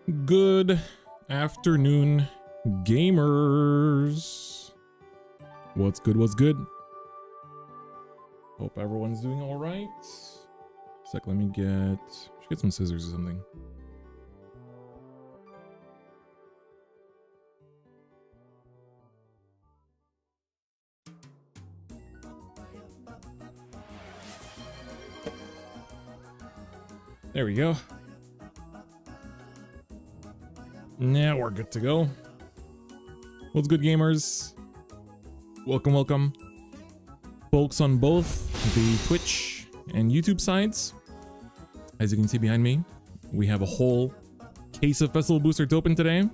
Good afternoon, gamers. What's good? What's good? Hope everyone's doing all right. Sec, let me should get some scissors or something. There we go. Now we're good to go. What's good, gamers? Welcome, welcome. Folks on both the Twitch and YouTube sides. As you can see behind me, we have a whole case of Festival Booster to open today.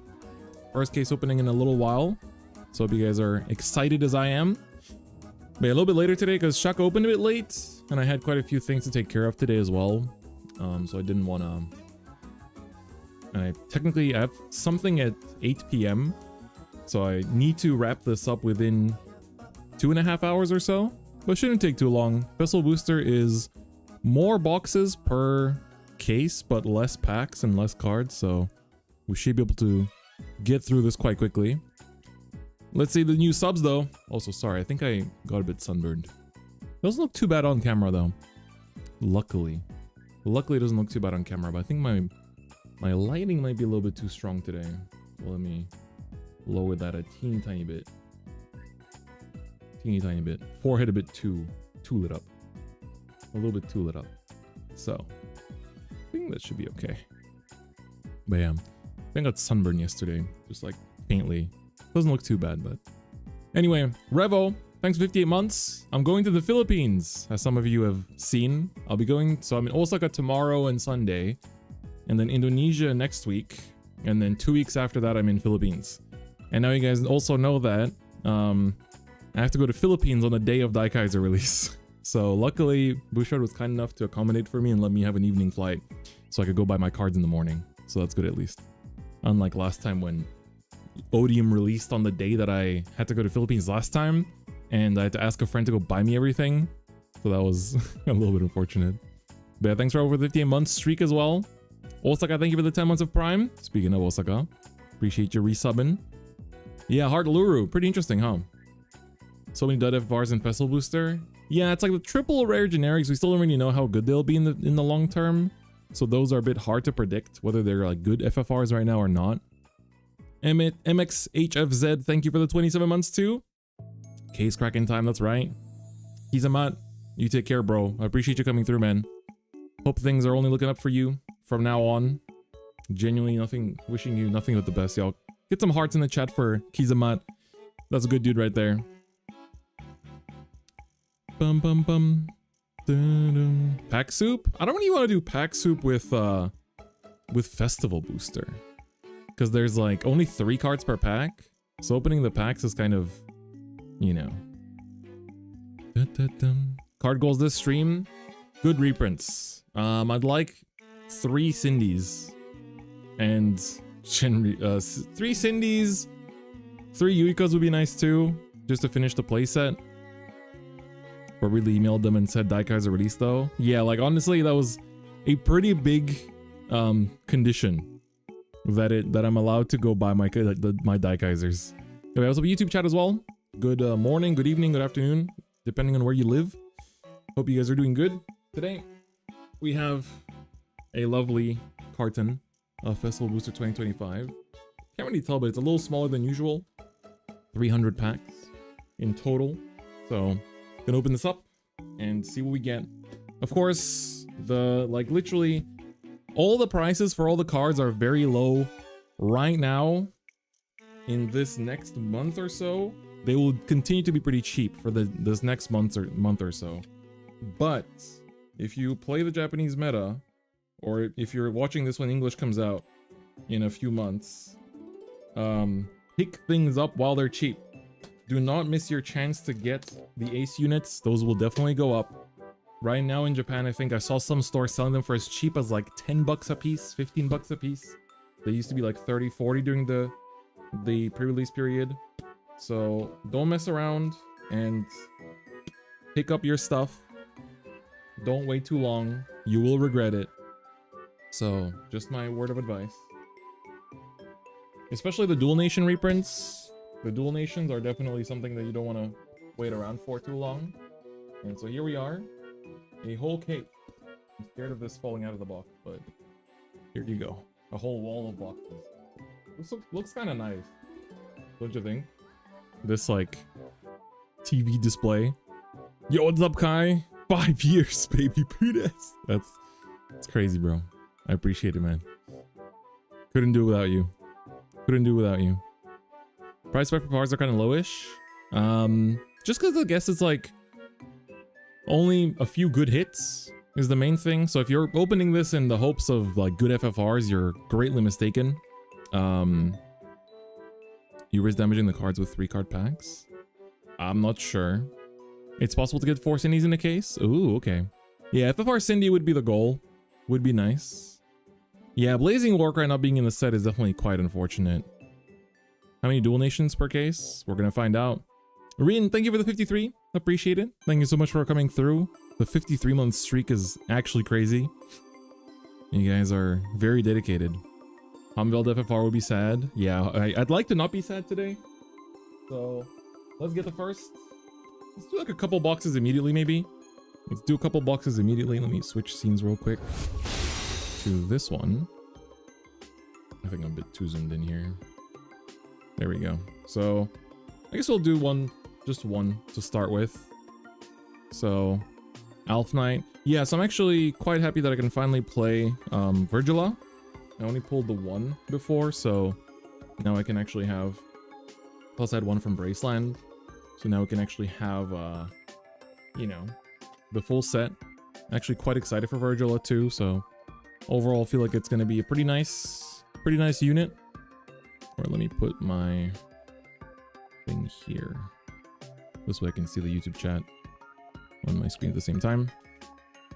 First case opening in a little while. So hope you guys are excited as I am. But a little bit later today because Shaka opened a bit late. And I had quite a few things to take care of today as well. So I didn't want to... I have something at 8 p.m. So I need to wrap this up within 2.5 hours or so. But it shouldn't take too long. Festival Booster is more boxes per case, but less packs and less cards. So we should be able to get through this quite quickly. Let's see the new subs though. Also, sorry, I think I got a bit sunburned. Doesn't look too bad on camera though. Luckily it doesn't look too bad on camera, but I think my lighting might be a little bit too strong today. So let me lower that a teeny tiny bit. Teeny tiny bit. Forehead a bit too lit up. A little bit too lit up. So I think that should be okay. But yeah, I think I got sunburned yesterday. Just like faintly. Doesn't look too bad, but anyway, Revo. Thanks for 58 months. I'm going to the Philippines, as some of you have seen. I'll be going, so I'm in Osaka tomorrow and Sunday, and then Indonesia next week, and then 2 weeks after that, I'm in Philippines. And now you guys also know that I have to go to Philippines on the day of Daikai's release. So luckily, Bouchard was kind enough to accommodate for me and let me have an evening flight, so I could go buy my cards in the morning. So that's good at least. Unlike last time when Odium released on the day that I had to go to Philippines last time, and I had to ask a friend to go buy me everything. So that was a little bit unfortunate. But yeah, thanks for over the 58 months streak as well. Osaka, thank you for the 10 months of Prime. Speaking of Osaka, appreciate your resubbing. Yeah, Heart Luru, pretty interesting, huh? So many FFRs in Festival Booster. Yeah, it's like the triple rare generics. We still don't really know how good they'll be in the long term. So those are a bit hard to predict whether they're like good FFRs right now or not. MXHFZ, thank you for the 27 months too. Case cracking time, that's right. Kizamat, you take care, bro. I appreciate you coming through, man. Hope things are only looking up for you from now on. Genuinely wishing you nothing but the best, y'all. Get some hearts in the chat for Kizamat. That's a good dude right there. Bum bum bum. Dun, dun. Pack soup? I don't really want to do pack soup with Festival Booster. Because there's like only 3 cards per pack. So opening the packs is kind of, you know. Card goals this stream. Good reprints. I'd like 3 Cindy's. And 3 Cindy's. 3 Yuikos would be nice too. Just to finish the playset. But really emailed them and said Daikai's are released though. Yeah, like honestly that was a pretty big condition. That I'm allowed to go buy my Daikaizers. Okay, I also have a YouTube chat as well. Good morning, good evening, good afternoon, depending on where you live. Hope you guys are doing good. Today, we have a lovely carton of Festival Booster 2025. Can't really tell, but it's a little smaller than usual. 300 packs in total. So, gonna open this up and see what we get. Of course, literally, all the prices for all the cards are very low right now. In this next month or so, they will continue to be pretty cheap for this next month or so. But if you play the Japanese meta, or if you're watching this when English comes out in a few months, pick things up while they're cheap. Do not miss your chance to get the ace units. Those will definitely go up. Right now in Japan, I think I saw some stores selling them for as cheap as like 10 bucks a piece, 15 bucks a piece. They used to be like 30, 40 during the pre-release period. So don't mess around and pick up your stuff. Don't wait too long. You will regret it. So just my word of advice. Especially the dual nation reprints. The dual nations are definitely something that you don't want to wait around for too long. And so here we are. A whole cake. I'm scared of this falling out of the box, but here you go. A whole wall of boxes. This looks kind of nice. Don't you think? This, like, TV display. Yo, what's up, Kai? 5 years, baby. That's crazy, bro. I appreciate it, man. Couldn't do it without you. Couldn't do it without you. Price for bars are kind of lowish. Just because I guess it's like only a few good hits is the main thing. So if you're opening this in the hopes of like good FFRs, you're greatly mistaken. You risk damaging the cards with 3-card packs. I'm not sure. It's possible to get 4 Cindy's in a case. Ooh, okay. Yeah, FFR Cindy would be the goal. Would be nice. Yeah, Blazing Warcry not being in the set is definitely quite unfortunate. How many dual nations per case? We're gonna find out. Rin, thank you for the 53. Appreciate it. Thank you so much for coming through. The 53-month streak is actually crazy. You guys are very dedicated. Humveld FFR would be sad. Yeah, I'd like to not be sad today. So, let's get the first. Let's do like a couple boxes immediately, maybe. Let's do a couple boxes immediately. Let me switch scenes real quick to this one. I think I'm a bit too zoomed in here. There we go. So, I guess we'll do one, just one to start with. So, Elf Knight. Yeah, so I'm actually quite happy that I can finally play Virgila. I only pulled the 1 before, so now I can actually have... Plus I had 1 from Braceland. So now we can actually have, you know, the full set. Actually quite excited for Virgila too, so overall I feel like it's going to be a pretty nice unit. Or let me put my thing here. This way I can see the YouTube chat on my screen at the same time.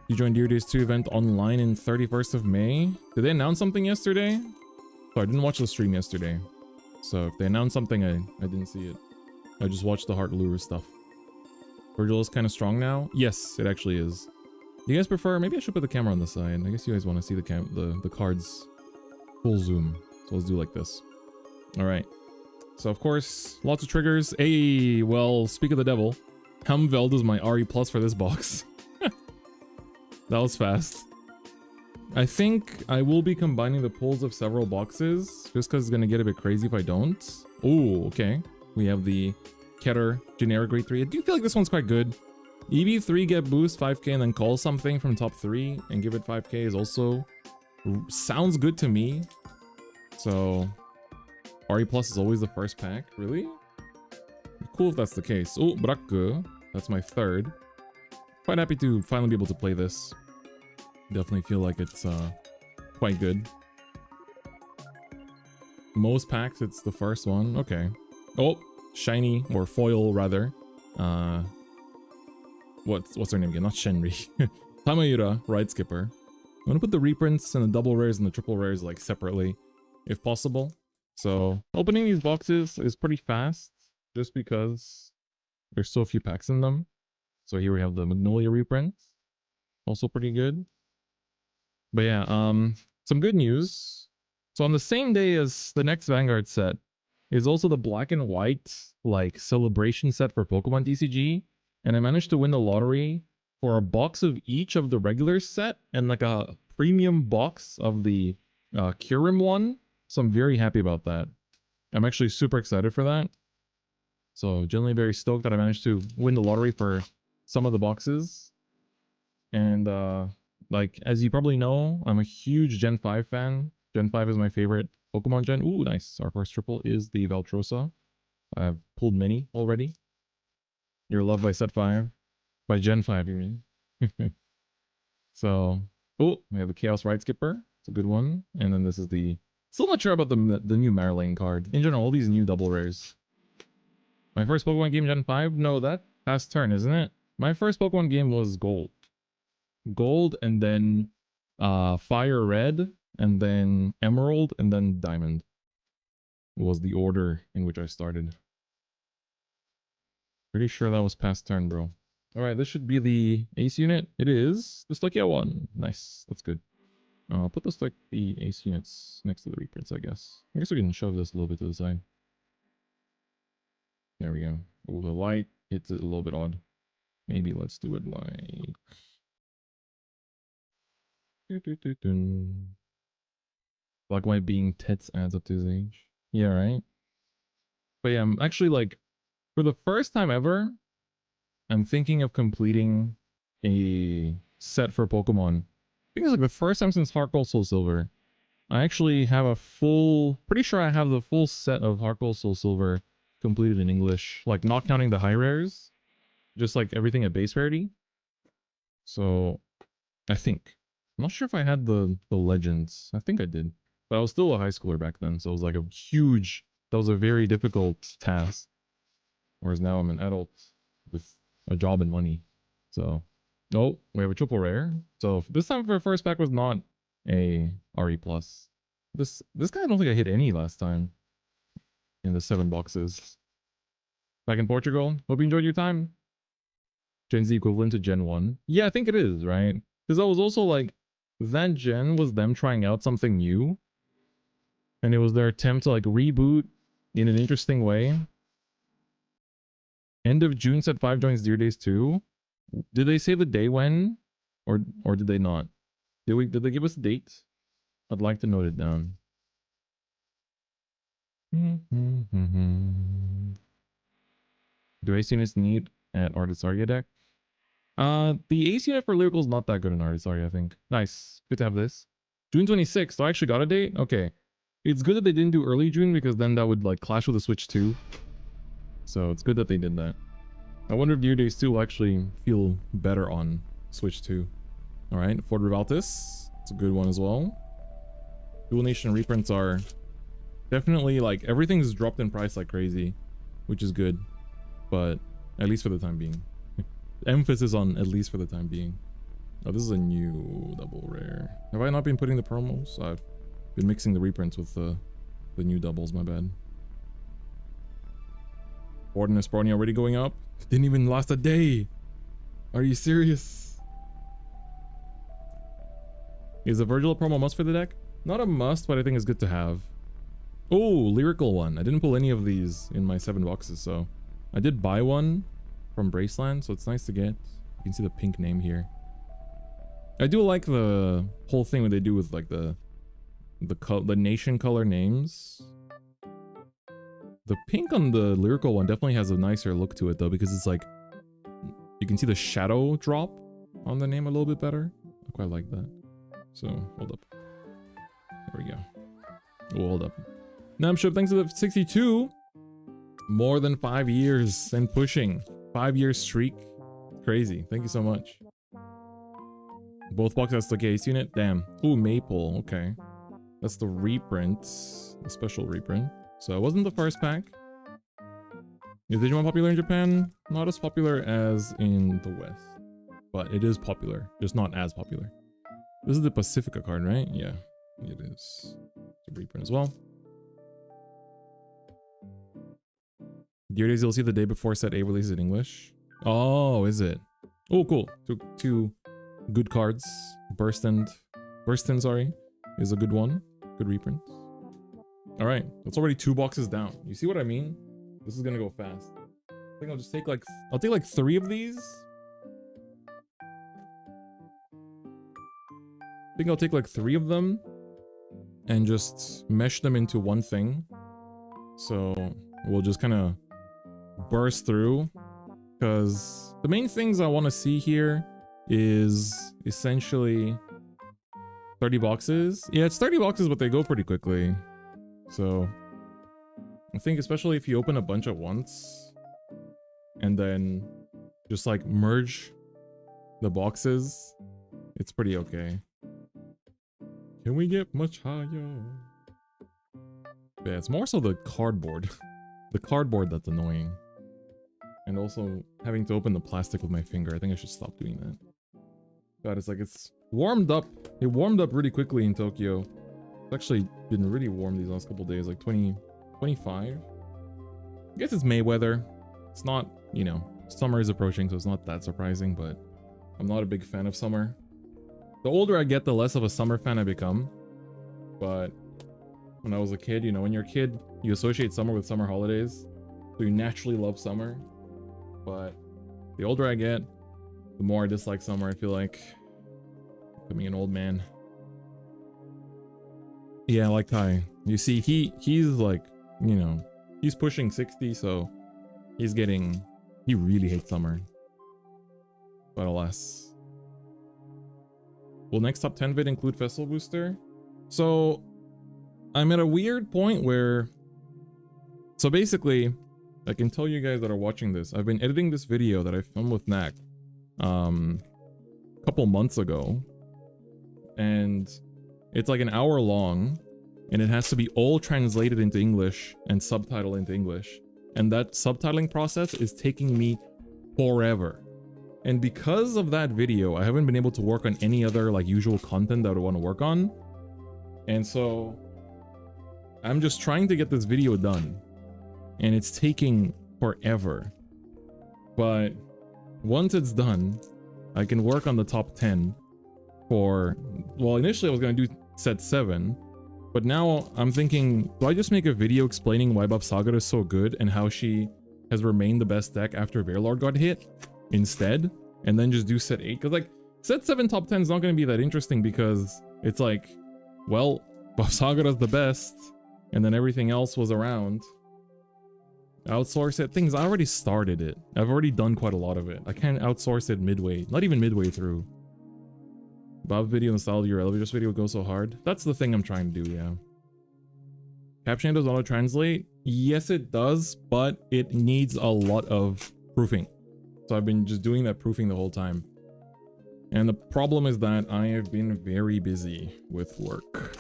You joined Dear Days 2 event online in 31st of May. Did they announce something yesterday? So I didn't watch the stream yesterday. So if they announced something, I didn't see it. I just watched the Heart Lure stuff. Virgil is kind of strong now. Yes, it actually is. Do you guys prefer? Maybe I should put the camera on the side. I guess you guys want to see the cards full zoom. So let's do like this. All right. So of course, lots of triggers. Hey, well, speak of the devil. Humveld is my RE plus for this box. That was fast. I think I will be combining the pulls of several boxes, just because it's going to get a bit crazy if I don't. Oh, okay. We have the Keter generic grade 3. I do feel like this one's quite good. EV3 get boost 5k and then call something from top 3 and give it 5k is also... sounds good to me. So... RE plus is always the first pack. Really? Cool if that's the case. Oh, Brakke. That's my 3rd. Quite happy to finally be able to play this. Definitely feel like it's quite good. Most packs, it's the first one. Okay. Oh, shiny, or foil rather. What's her name again? Not Shenri. Tamayura, Ride Skipper. I'm gonna put the reprints and the double rares and the triple rares like separately, if possible. So opening these boxes is pretty fast, just because there's so few packs in them. So here we have the Magnolia reprints, also pretty good. But yeah, some good news. So on the same day as the next Vanguard set is also the black and white like celebration set for Pokemon TCG, and I managed to win the lottery for a box of each of the regular set and like a premium box of the Kyurem one. So I'm very happy about that. I'm actually super excited for that. So generally very stoked that I managed to win the lottery for some of the boxes. And like as you probably know, I'm a huge Gen 5 fan. Gen 5 is my favorite Pokemon gen. Ooh, nice. Our first triple is the Valtrosa. I've pulled many already. You're loved by set 5. By Gen 5, you mean? So, oh, we have the Chaos Ride Skipper. It's a good one. And then this is the... Still not sure about the new Marlane card. In general, all these new double rares. My first Pokemon game Gen 5? No, that past turn, isn't it? My first Pokemon game was Gold. Gold, and then Fire Red, and then Emerald, and then Diamond. Was the order in which I started. Pretty sure that was past turn, bro. Alright, this should be the ace unit. It is. The Stokia one. Nice. That's good. I'll put this like the ace units next to the reprints, I guess. I guess we can shove this a little bit to the side. There we go. Oh, the light hits it a little bit odd. Maybe let's do it like... Black white being tits adds up to his age. Yeah, right? But yeah, I'm actually like, for the first time ever, I'm thinking of completing a set for Pokemon. I think it's like the first time since Heart Gold Soul Silver. I actually have a full, pretty sure I have the full set of Heart Gold Soul Silver completed in English. Like not counting the high rares. Just like everything at base rarity. So, I think. I'm not sure if I had the legends. I think I did. But I was still a high schooler back then, so it was like a huge... That was a very difficult task. Whereas now I'm an adult with a job and money. So... Oh, we have a triple rare. So this time for first pack was not a RE+. This guy I don't think I hit any last time. In the 7 boxes. Back in Portugal. Hope you enjoyed your time. Gen Z equivalent to Gen 1. Yeah, I think it is, right? Because I was also like... That gen was them trying out something new. And it was their attempt to like reboot in an interesting way. End of June set 5 joins Deer Days 2. Did they say the day when? Or did they not? Did they give us a date? I'd like to note it down. Do ace units need at Artisaria deck? The ace unit for Lyrical is not that good in Artisaria, I think. Nice. Good to have this. June 26th. So I actually got a date? Okay. It's good that they didn't do early June because then that would like clash with the Switch 2. So it's good that they did that. I wonder if Deer Days 2 will actually feel better on Switch 2. Alright, Ford Revaltis. It's a good one as well. Dual Nation reprints are definitely like everything's dropped in price like crazy, which is good. But at least for the time being. Emphasis on at least for the time being. Oh, this is a new double rare. Have I not been putting the promos? I've been mixing the reprints with the new doubles, my bad. Borden and Sparny already going up? Didn't even last a day! Are you serious? Is a Virgil promo must for the deck? Not a must, but I think it's good to have. Oh, lyrical one. I didn't pull any of these in my 7 boxes, so... I did buy one from Braceland, so it's nice to get. You can see the pink name here. I do like the whole thing what they do with like the nation color names. The pink on the lyrical one definitely has a nicer look to it though, because it's like you can see the shadow drop on the name a little bit better. I quite like that. So hold up. There we go. Oh, hold up. Namship, thanks to the 62. More than 5 years and pushing. 5-year streak. Crazy. Thank you so much. Both boxes have the ace unit. Damn. Ooh, Maple. Okay. That's the reprint. The special reprint. So it wasn't the first pack. Is Digimon popular in Japan? Not as popular as in the West. But it is popular. Just not as popular. This is the Pacifica card, right? Yeah, it is. It's a reprint as well. Dear Days you'll see the day before set A releases in English. Oh, is it? Oh, cool. Two good cards. Burstin, sorry, is a good one. Good reprint. All right, that's already 2 boxes down. You see what I mean? This is gonna go fast. I think I'll just take like, I'll take like 3 of these. I think I'll take like 3 of them and just mesh them into one thing. So we'll just kind of burst through, because the main things I want to see here is essentially 30 boxes. Yeah, it's 30 boxes, but they go pretty quickly. So I think especially if you open a bunch at once and then just like merge the boxes, it's pretty okay. Can we get much higher? Yeah, it's more so the cardboard. The cardboard that's annoying. And also having to open the plastic with my finger. I think I should stop doing that. God, it's like it's warmed up. It warmed up really quickly in Tokyo. It's actually been really warm these last couple days, like 20, 25. I guess it's May weather. It's not, you know, summer is approaching, so it's not that surprising, but I'm not a big fan of summer. The older I get, the less of a summer fan I become. But when I was a kid, you know, when you're a kid, you associate summer with summer holidays. So you naturally love summer. But the older I get, the more I dislike summer. I feel like becoming an old man. Yeah, like Ty. You see, he's like, you know, he's pushing 60, so he really hates summer. But alas. Will next top 10 vid include festival booster? So I'm at a weird point where, so basically, I can tell you guys that are watching this, I've been editing this video that I filmed with Knack a couple months ago, and it's like an hour long, and it has to be all translated into English and subtitled into English, and that subtitling process is taking me forever. And because of that video, I haven't been able to work on any other like usual content that I would want to work on. And so I'm just trying to get this video done, and it's taking forever. But once it's done, I can work on the top 10 for, well, initially I was going to do set 7, but now I'm thinking, do I just make a video explaining why Babsaga is so good and how she has remained the best deck after Verilord got hit instead, and then just do set 8? Because like set 7 top 10 is not going to be that interesting, because it's like, well, Babsaga is the best, and then everything else was around. Outsource it. Things, I already started it. I've already done quite a lot of it. I can't outsource it midway. Not even midway through. Bob video and style of your elevators video go so hard. That's the thing I'm trying to do, yeah. Caption does auto-translate? Yes, it does, but it needs a lot of proofing. So I've been just doing that proofing the whole time. And the problem is that I have been very busy with work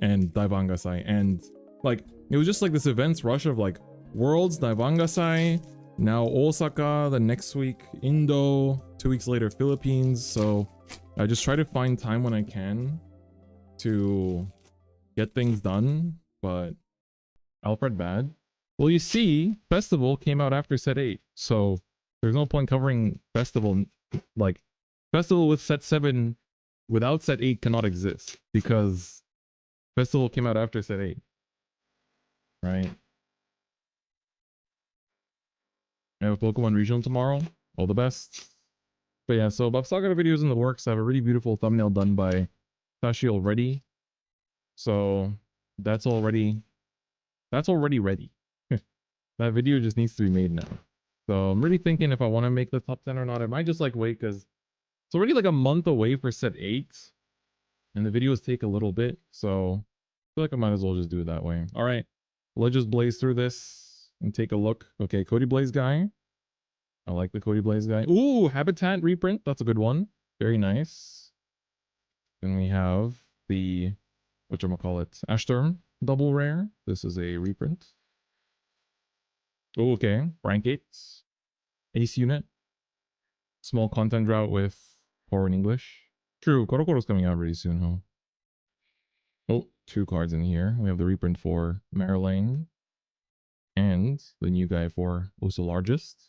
and Daivangasai, and like it was just like this events rush of like Worlds, Daivangasai, now Osaka, the next week Indo, 2 weeks later Philippines. So I just try to find time when I can to get things done. But Alfred bad. Well, you see, Festival came out after set 8, so there's no point covering Festival. Like Festival with set 7 without set 8 cannot exist, because Festival came out after set 8. Right? I have a Pokemon Regional tomorrow. All the best. But yeah, so Babsaga videos in the works. I have a really beautiful thumbnail done by Tashi already. So that's already ready. That video just needs to be made now. So I'm really thinking if I want to make the top 10 or not. I might just like wait, because it's already like a month away for set 8. And the videos take a little bit. So I feel like I might as well just do it that way. All right. Let's just blaze through this and take a look. Okay, Cody Blaze guy. I like the Cody Blaze guy. Ooh, Habitat reprint. That's a good one. Very nice. Then we have the, whatchamacallit, Ashturm double rare. This is a reprint. Oh, okay. Rank 8. Ace unit. Small content drought with horror in English. True, Korokoro's coming out really soon, huh? Oh, 2 cards in here. We have the reprint for Marilyn. And the new guy for Also Largest.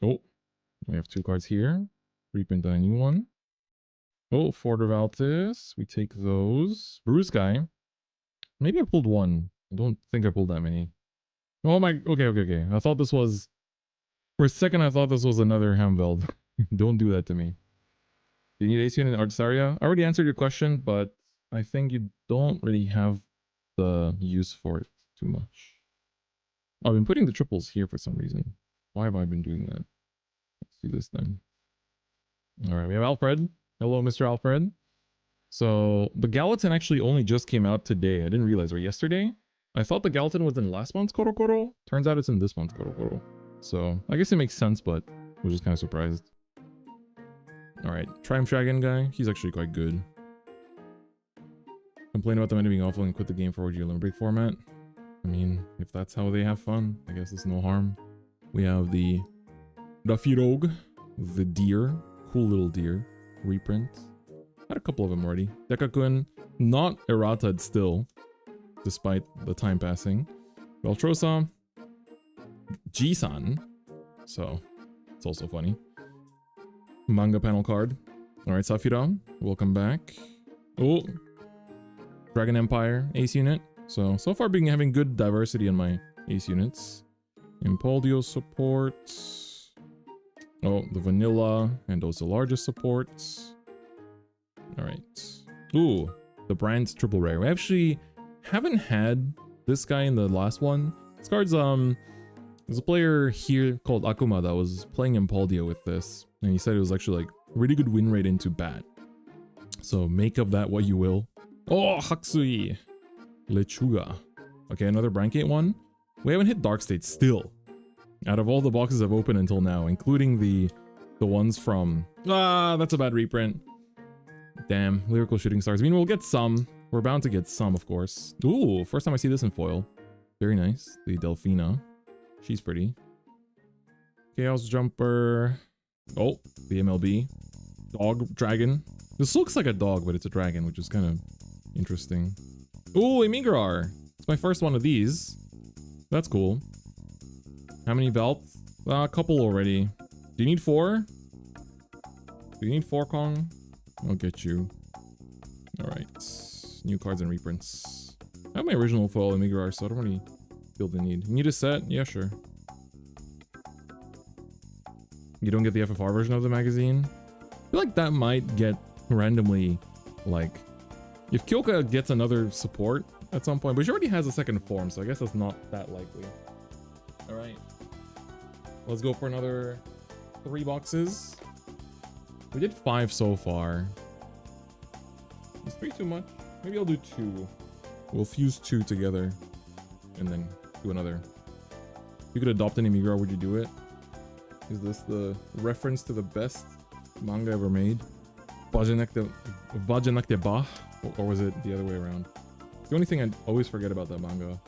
Oh, we have 2 cards here. Reprint on a new one. Oh, Forder Valtis. We take those. Bruce guy. Maybe I pulled one. I don't think I pulled that many. Oh my, okay. I thought this was, for a second I thought this was another Hamveld. Don't do that to me. Do you need Ace Unit in Artisaria? I already answered your question, but I think you don't really have the use for it too much. I've been putting the triples here for some reason. Why have I been doing that? Let's do this then. Alright, we have Alfred. Hello, Mr. Alfred. So, the Gallatin actually only just came out today. I didn't realize, or yesterday? I thought the Gallatin was in last month's Korokoro. Turns out it's in this month's Korokoro. So, I guess it makes sense, but I was just kind of surprised. Alright, Triumph Dragon guy. He's actually quite good. Complain about the menu being awful and quit the game for OG Olympic format. I mean, if that's how they have fun, I guess it's no harm. We have the Dafirogue, the deer. Cool little deer. Reprint. Had a couple of them already. Dekakun, not errata'd still, despite the time passing. Beltrosa. G-san. So, it's also funny. Manga panel card. All right, Safira, welcome back. Oh, Dragon Empire ace unit. So far having good diversity in my ace units. Impuldio supports. Oh, the vanilla and also largest supports. All right. Ooh, the brand's triple rare. We actually haven't had this guy in the last one. This card's there's a player here called Akuma that was playing Impuldio with this, and he said it was actually like really good win rate into bat. So make of that what you will. Oh, Haksui Lechuga. Okay, another Brancate one. We haven't hit Dark State still. Out of all the boxes I've opened until now, including the ones from... Ah, that's a bad reprint. Damn, Lyrical Shooting Stars. I mean, we'll get some. We're bound to get some, of course. Ooh, first time I see this in foil. Very nice. The Delphina. She's pretty. Chaos Jumper. Oh, the MLB. Dog Dragon. This looks like a dog, but it's a dragon, which is kind of interesting. Ooh, a Migrar. It's my first one of these. That's cool. How many belts? A couple already. Do you need 4? Do you need 4, Kong? I'll get you. Alright. New cards and reprints. I have my original foil Migrar, so I don't really feel the need. You need a set? Yeah, sure. You don't get the FFR version of the magazine? I feel like that might get randomly, like... If Kyoka gets another support at some point, but she already has a second form, so I guess that's not that likely. Alright. Let's go for another 3 boxes. We did 5 so far. Is 3 too much? Maybe I'll do 2. We'll fuse 2 together and then do another. If you could adopt any Migrar, would you do it? Is this the reference to the best manga ever made? Bajanakte Ba? Or was it the other way around? It's the only thing I always forget about that manga.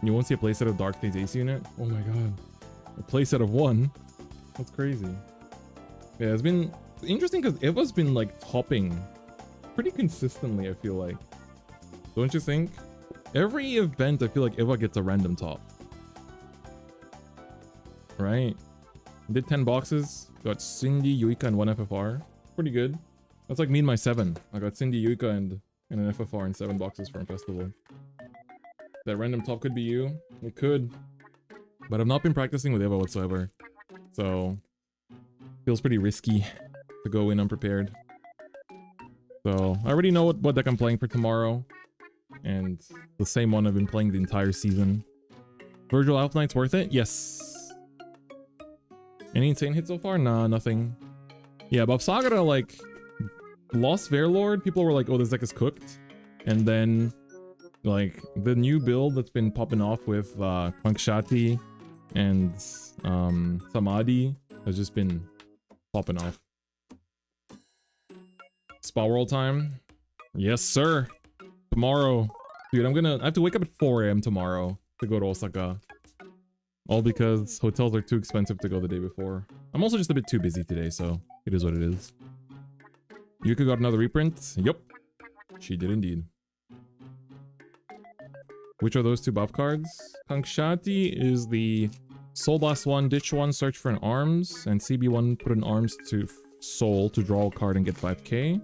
You won't see a playset of Dark Days Ace unit? Oh my god. A playset of 1? That's crazy. Yeah, it's been interesting because Eva's been like topping pretty consistently, I feel like. Don't you think? Every event, I feel like Eva gets a random top. Right? Did 10 boxes. Got Cindy, Yuika, and 1 FFR. Pretty good. That's like me and my 7. I got Cindy, Yuika, and an FFR and 7 boxes from Festival. That random top could be you. It could. But I've not been practicing with Eva whatsoever. So, feels pretty risky to go in unprepared. So, I already know what deck I'm playing for tomorrow. And the same one I've been playing the entire season. Virgil Elf Knight's worth it? Yes. Any insane hits so far? Nah, nothing. Yeah, Bob Sagara, like, lost Verlord. People were like, oh, this deck is cooked. And then, like, the new build that's been popping off with Kwankshati and Samadhi has just been popping off. Spa World time? Yes, sir. Tomorrow. Dude, I have to wake up at 4 AM tomorrow to go to Osaka. All because hotels are too expensive to go the day before. I'm also just a bit too busy today, so it is what it is. Yuka got another reprint? Yup. She did indeed. Which are those 2 buff cards? Kankshati is the Soul Blast 1, Ditch 1, search for an arms, and CB1 put an arms to soul to draw a card and get 5k.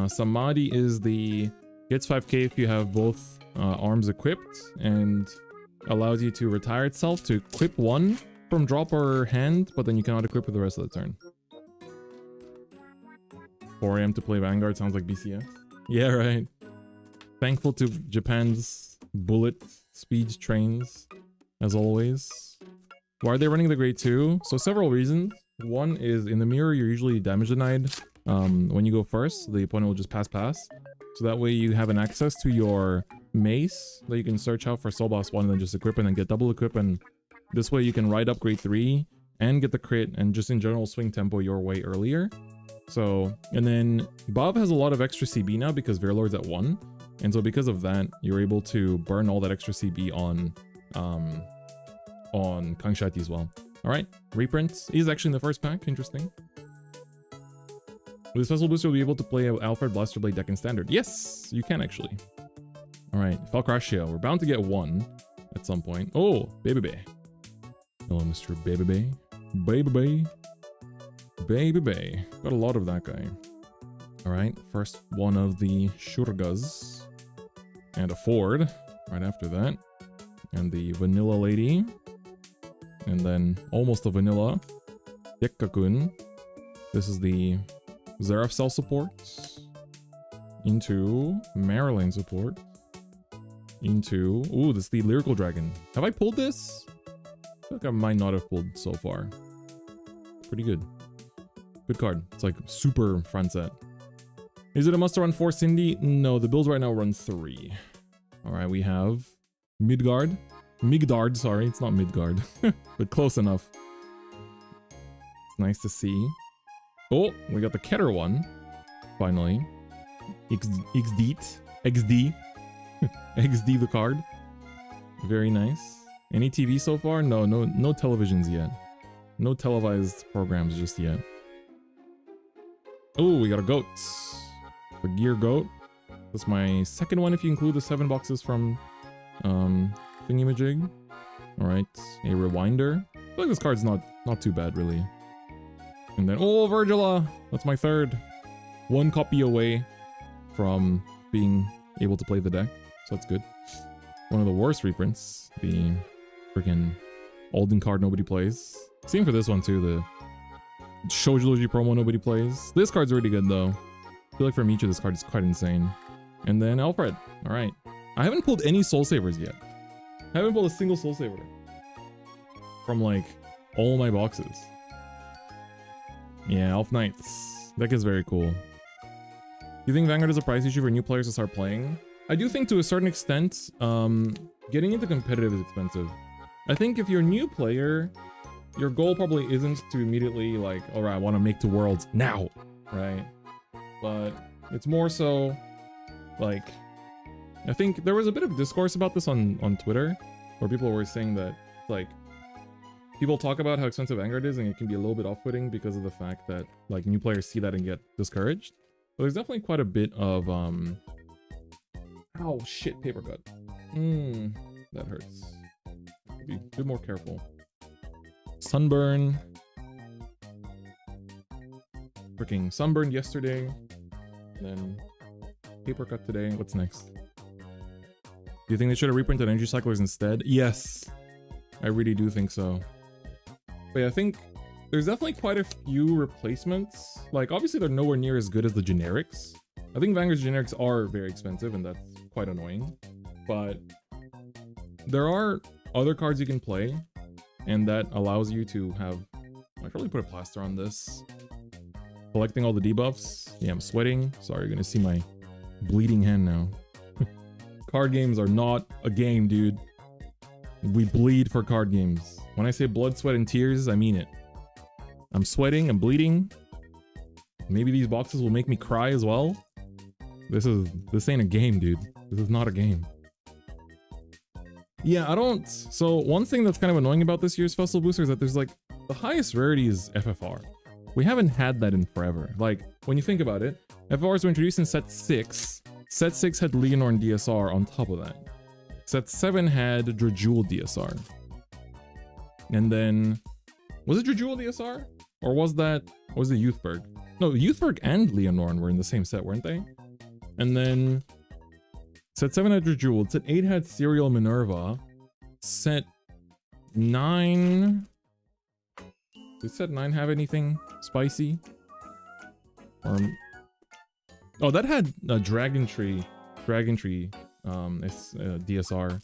Samadhi is the gets 5k if you have both arms equipped, and allows you to retire itself to equip 1 from drop or hand, but then you cannot equip for the rest of the turn. 4 AM to play Vanguard sounds like BCS. Yeah, right. Thankful to Japan's bullet speed trains, as always. Why are they running the grade 2? So several reasons. One is in the mirror, you're usually damage denied. When you go first, the opponent will just pass. So that way you have an access to your mace that you can search out for Soul Blast 1 and then just equip and then get double equip, and this way you can ride up grade 3 and get the crit and just in general swing tempo your way earlier. So, and then Bob has a lot of extra CB now because Verlord's at 1. And so because of that, you're able to burn all that extra CB on Kangshati as well. Alright, reprints is actually in the first pack, interesting. With this Festival Booster, you'll be able to play Alfred Blaster Blade deck in Standard. Yes, you can actually. Alright, Falcratio. We're bound to get 1 at some point. Oh, Baby Bay. Hello, Mr. Baby Bay. Baby Bay. Baby Bay. Got a lot of that guy. Alright, first one of the Shurgas. And a Ford right after that. And the Vanilla Lady. And then almost a Vanilla. Dekkakun. This is the Zeraf Cell support. Into Marilyn support. Into... Ooh, this is the Lyrical Dragon. Have I pulled this? I feel like I might not have pulled so far. Pretty good. Good card. It's like super front set. Is it a must run 4 Cindy? No, the builds right now run 3. Alright, we have Midgard. Migdard, sorry, it's not Midgard. But close enough. It's nice to see. Oh, we got the Keter one. Finally. XD. XD the card. Very nice. Any TV so far? No televisions yet. No televised programs just yet. Oh, we got a goat. The Gear Goat. That's my second one if you include the 7 boxes from Thingamajig. Alright, a Rewinder. I feel like this card's not too bad really. And then, oh, Virgila! That's my third. 1 copy away from being able to play the deck. So that's good. One of the worst reprints. The freaking Alden card nobody plays. Same for this one too, the Shoujoji promo nobody plays. This card's really good though. I feel like from each of this card is quite insane. And then Alfred. Alright. I haven't pulled any Soul Savers yet. I haven't pulled a single Soul Saver. From like all my boxes. Yeah, Elf Knights. Deck is very cool. Do you think Vanguard is a price issue for new players to start playing? I do think to a certain extent, getting into competitive is expensive. I think if you're a new player, your goal probably isn't to immediately like, alright, I want to make to Worlds now, right? But it's more so, like, I think there was a bit of discourse about this on Twitter, where people were saying that, like, people talk about how expensive Vanguard is and it can be a little bit off-putting because of the fact that, like, new players see that and get discouraged. But there's definitely quite a bit of, ow, shit, paper cut. That hurts. Be a bit more careful. Sunburn. Freaking sunburned yesterday. Then paper cut today. What's next? Do you think they should have reprinted energy cyclers instead? Yes. I really do think so. But yeah, I think there's definitely quite a few replacements. Like, obviously they're nowhere near as good as the generics. I think Vanguard's generics are very expensive and that's quite annoying. But there are other cards you can play and that allows you to have... I should probably put a plaster on this. Collecting all the debuffs. Yeah, I'm sweating. Sorry, you're gonna see my bleeding hand now. Card games are not a game, dude. We bleed for card games. When I say blood, sweat, and tears, I mean it. I'm sweating, I'm bleeding. Maybe these boxes will make me cry as well. This ain't a game, dude. This is not a game. Yeah, I don't... So, one thing that's kind of annoying about this year's Festival Booster is that there's like... The highest rarity is FFR. We haven't had that in forever. Like, when you think about it, FFRs were introduced in Set 6. Set 6 had Leonor and DSR on top of that. Set 7 had Drajul DSR. And then... Was it Drajul DSR? Or was it Youthberg? No, Youthberg and Leonorn were in the same set, weren't they? And then... Set 7 had Drajul. Set 8 had Serial Minerva. Set 9... Did Set 9 have anything spicy? Oh, that had Dragon Tree, it's DSR.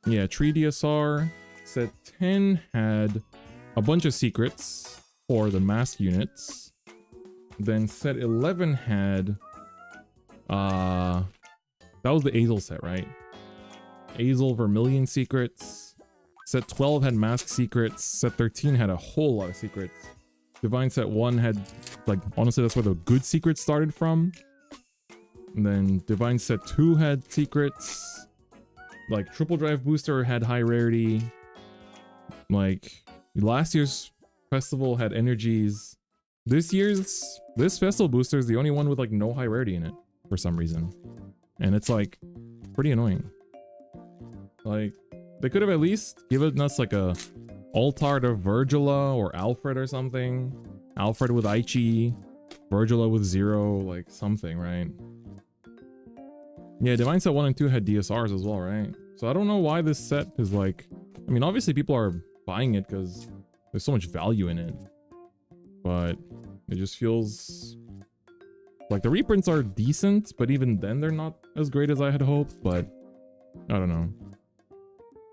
Yeah, Tree DSR. Set 10 had a bunch of secrets for the mask units. Then set 11 had, that was the Azel set, right? Azel Vermilion secrets. Set 12 had mask secrets. Set 13 had a whole lot of secrets. Divine Set 1 had, like, honestly, that's where the good secrets started from. And then Divine Set 2 had secrets. Like, Triple Drive Booster had high rarity. Like, last year's festival had energies. This festival booster is the only one with, like, no high rarity in it, for some reason. And it's, like, pretty annoying. Like, they could have at least given us, like, a Altart of Virgila or Alfred or something. Alfred with Aichi. Virgila with 0, like something, right? Yeah, Divine Set 1 and 2 had DSRs as well, right? So I don't know why this set is like... I mean, obviously people are buying it because there's so much value in it. But it just feels... like the reprints are decent, but even then they're not as great as I had hoped, but... I don't know.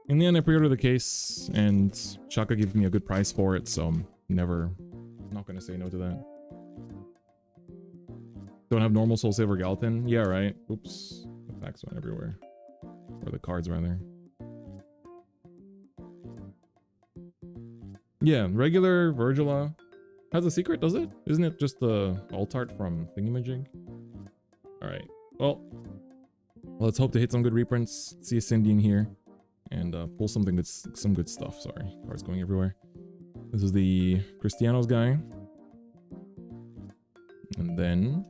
In the end, I pre-ordered the case, and Shaka gave me a good price for it, so I'm not gonna say no to that. Don't have normal Soul Saver Gallatin? Yeah, right. Oops. The packs went everywhere. Or the cards, rather. Yeah, regular Virgila has a secret, does it? Isn't it just the Altart from Thingamajig? Alright. Well, let's hope to hit some good reprints. See a Cindy in here. And pull some good stuff. Sorry. Cards going everywhere. This is the Cristianos guy. And then...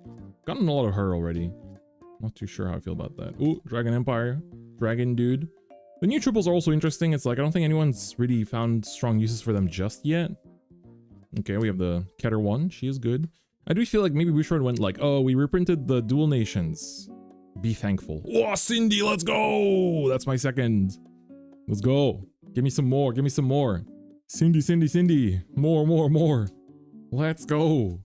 gotten a lot of her already. Not too sure how I feel about that. Ooh, Dragon Empire. Dragon dude. The new triples are also interesting. It's like, I don't think anyone's really found strong uses for them just yet. Okay, we have the Keter 1. She is good. I do feel like maybe Bouchard went like, oh, we reprinted the Dual Nations. Be thankful. Oh, Cindy, let's go! That's my second. Let's go. Give me some more. Give me some more. Cindy, Cindy, Cindy. More, more, more. Let's go.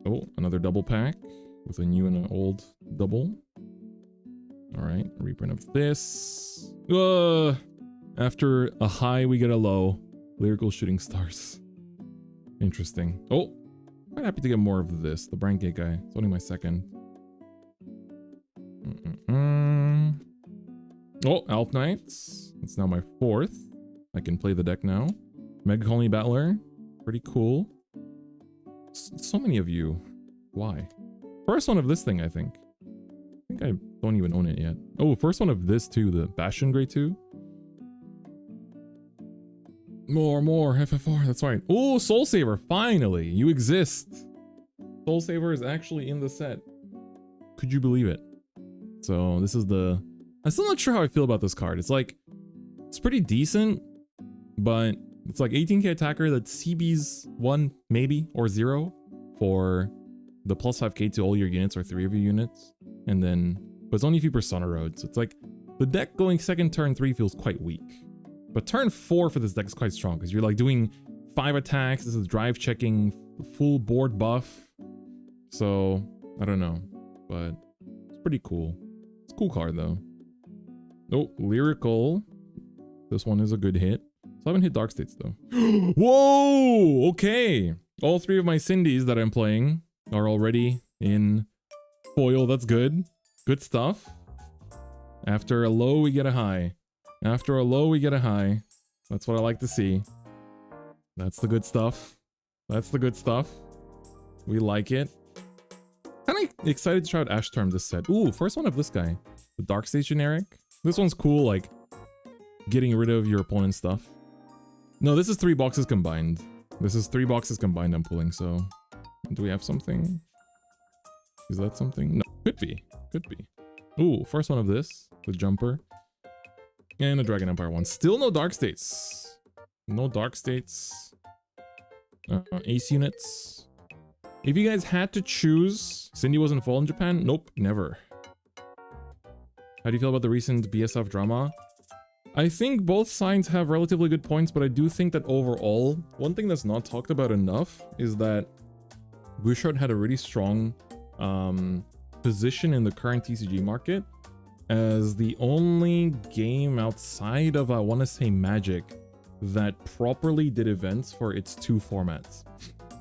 Oh, another double pack with a new and an old double. All right, reprint of this. After a high, we get a low. Lyrical Shooting Stars. Interesting. Oh, quite happy to get more of this. The Brain Gate guy. It's only my second. Oh, Elf Knights. It's now my fourth. I can play the deck now. Mega Colony Battler. Pretty cool. So many of you. Why? First one of this thing, I think. I don't even own it yet. Oh, first one of this too, the Bastion Grey 2. More, FFR, that's right. Oh, Soul Saver, finally! You exist! Soul Saver is actually in the set. Could you believe it? So, this is the... I'm still not sure how I feel about this card. It's like... it's pretty decent, but it's like 18k attacker that CB's 1, maybe, or 0 for the plus 5k to all your units or 3 of your units. And then... but it's only if you Persona Road, so it's like... the deck going second turn 3 feels quite weak. But turn 4 for this deck is quite strong, because you're like doing 5 attacks, this is drive checking, full board buff. So, I don't know. But it's pretty cool. It's a cool card though. Oh, Lyrical. This one is a good hit. So I haven't hit Dark States though. Whoa! Okay. All 3 of my Cindy's that I'm playing are already in foil. That's good. Good stuff. After a low, we get a high. After a low, we get a high. That's what I like to see. That's the good stuff. That's the good stuff. We like it. Kind of excited to try out Ash Term this set. Ooh, first one of this guy. The Dark Stage generic. This one's cool, like getting rid of your opponent's stuff. No, this is 3 boxes combined. This is 3 boxes combined I'm pulling, so... do we have something? Is that something? No, could be. Could be. Ooh, first one of this. The Jumper. And a Dragon Empire one. Still no Dark States. No Dark States. Ace units. If you guys had to choose... Cindy wasn't full in Japan? Nope, never. How do you feel about the recent BSF drama? I think both sides have relatively good points, but I do think that overall, one thing that's not talked about enough is that Bouchard had a really strong position in the current TCG market as the only game outside of, I want to say, Magic that properly did events for its 2 formats.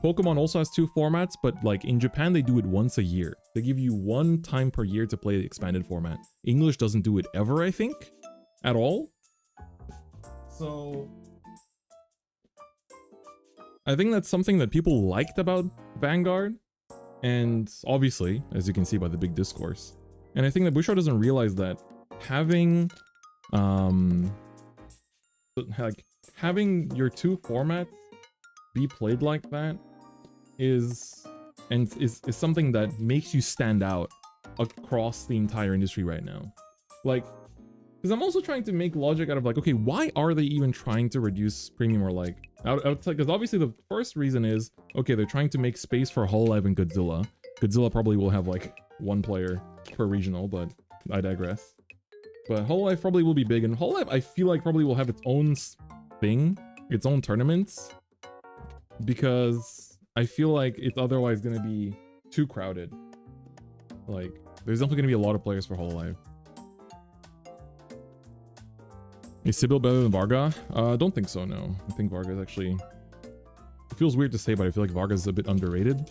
Pokemon also has 2 formats, but like in Japan, they do it once a year. They give you 1 time per year to play the expanded format. English doesn't do it ever, I think, at all. So I think that's something that people liked about Vanguard. And obviously, as you can see by the big discourse. And I think that Bouchard doesn't realize that having having your 2 formats be played like that is something that makes you stand out across the entire industry right now. Like, Because I'm also trying to make logic out of like, okay, why are they even trying to reduce premium or like, because obviously the first reason is, okay, they're trying to make space for Hololive and Godzilla. Godzilla probably will have like one player per regional, but I digress. But Hololive probably will be big, and Hololive I feel like probably will have its own thing, its own tournaments, because I feel like it's otherwise going to be too crowded. Like, there's definitely going to be a lot of players for Hololive. Is Sybil better than Varga? Don't think so, no. I think Varga is actually... It feels weird to say, but I feel like Varga is a bit underrated.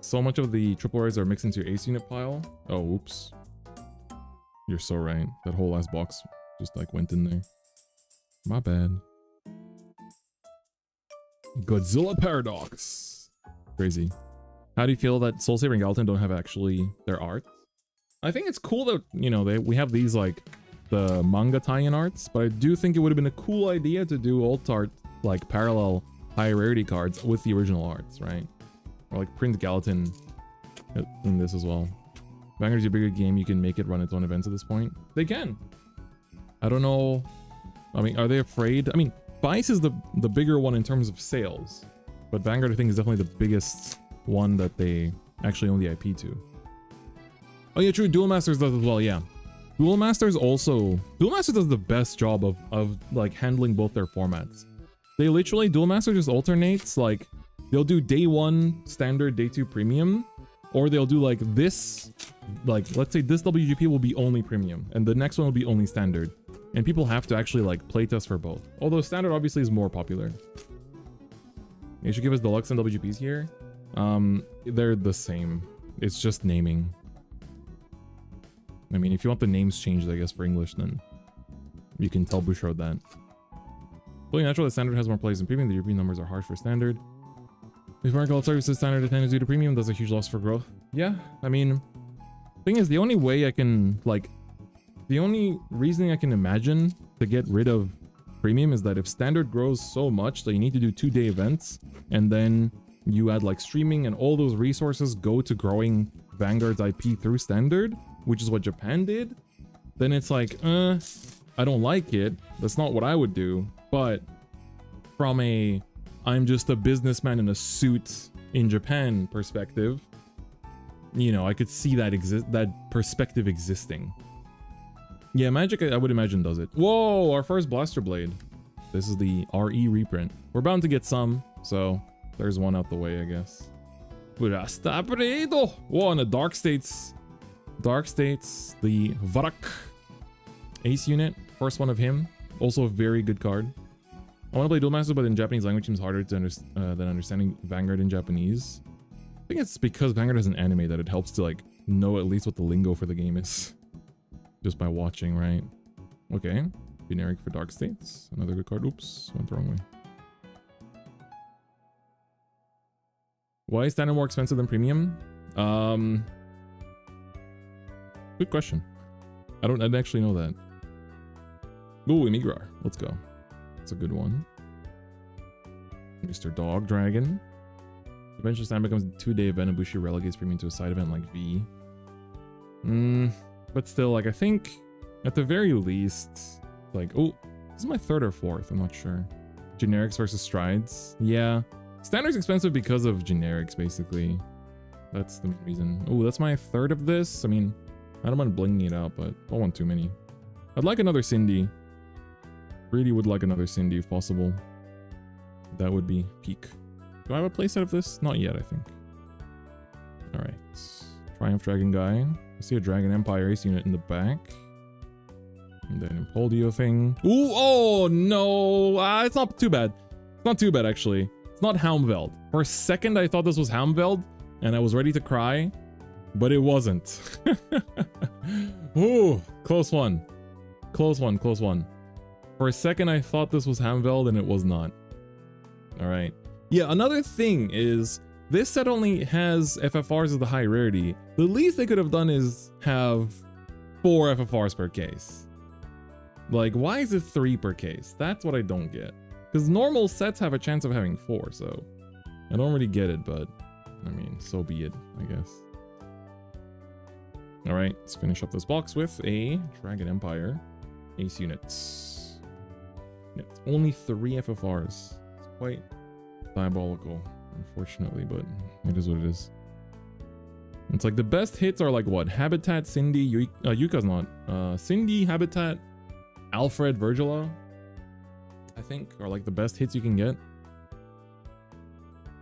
So much of the triple rares are mixed into your ace unit pile. Oh, oops. You're so right. That whole last box just like went in there. My bad. Godzilla Paradox. Crazy. How do you feel that Soul Saber and Gallatin don't have actually their art? I think it's cool that, you know, we have these like the manga tie-in arts, but I do think it would have been a cool idea to do alt art, like parallel high rarity cards with the original arts, right? Or like print Gallatin in this as well. Vanguard is a bigger game, you can make it run its own events at this point. They can. I don't know. I mean, are they afraid? I mean, Vice is the bigger one in terms of sales, but Vanguard I think is definitely the biggest one that they actually own the IP to. Oh yeah, true. Duel Masters does as well. Yeah, Duel Masters does the best job of like handling both their formats. They literally Duel Master just alternates. Like they'll do day 1 standard, day 2 premium, or they'll do like this. Like let's say this WGP will be only premium, and the next one will be only standard, and people have to actually like playtest for both. Although standard obviously is more popular. They should give us deluxe and WGPs here. They're the same. It's just naming. I mean, if you want the names changed, I guess, for English, then you can tell Bouchard that. Fully natural that standard has more players than premium. The European numbers are harsh for standard. If Market services standard attendance due to premium, that's a huge loss for growth. Yeah, I mean, thing is, the only way I can, like, the only reasoning I can imagine to get rid of premium is that if standard grows so much that you need to do 2-day events, and then you add like streaming and all those resources go to growing Vanguard's IP through standard, which is what Japan did, then it's like, I don't like it. That's not what I would do. But from a, I'm just a businessman in a suit in Japan perspective, you know, I could see that perspective existing. Yeah, Magic, I would imagine, does it. Whoa, our first Blaster Blade. This is the RE reprint. We're bound to get some, so there's one out the way, I guess. Whoa, and the Dark States, the Varak ace unit, first one of him. Also a very good card. I want to play Duel Master, but in Japanese language seems harder to than understanding Vanguard in Japanese. I think it's because Vanguard has an anime that it helps to like know at least what the lingo for the game is. Just by watching, right? Okay. Generic for Dark States. Another good card. Oops, went the wrong way. Why is standard more expensive than premium? Good question. I didn't actually know that. Ooh, Emigrar. Let's go. That's a good one. Mr. Dog Dragon. Eventually Stand becomes a 2-day event and Bushi relegates premium to a side event like V. But still, like, I think at the very least, like, oh, this is my 3rd or 4th, I'm not sure. Generics versus strides. Yeah. Standard's expensive because of generics, basically. That's the main reason. Oh, that's my 3rd of this. I mean, I don't mind blinging it out, but I don't want too many. I'd like another Cindy. Really would like another Cindy if possible. That would be peak. Do I have a playset of this? Not yet, I think. Alright. Triumph Dragon Guy. I see a Dragon Empire ace unit in the back. And then Impoldio thing. Ooh, oh no! It's not too bad. It's not too bad, actually. It's not Helmveld. For a second, I thought this was Helmveld, and I was ready to cry, but it wasn't. Ooh, close one. Close one, close one. For a second, I thought this was Helmveld, and it was not. Alright. Yeah, another thing is, this set only has FFRs as the high rarity. The least they could have done is have 4 FFRs per case. Like, why is it 3 per case? That's what I don't get. Because normal sets have a chance of having 4, so I don't really get it, but I mean, so be it, I guess. All right, let's finish up this box with a Dragon Empire Ace units. Yeah, it's only 3 FFRs. It's quite diabolical, unfortunately, but it is what it is. It's like the best hits are like what? Habitat, Cindy, Yuka's not. Cindy, Habitat, Alfred, Virgila, I think, are like the best hits you can get.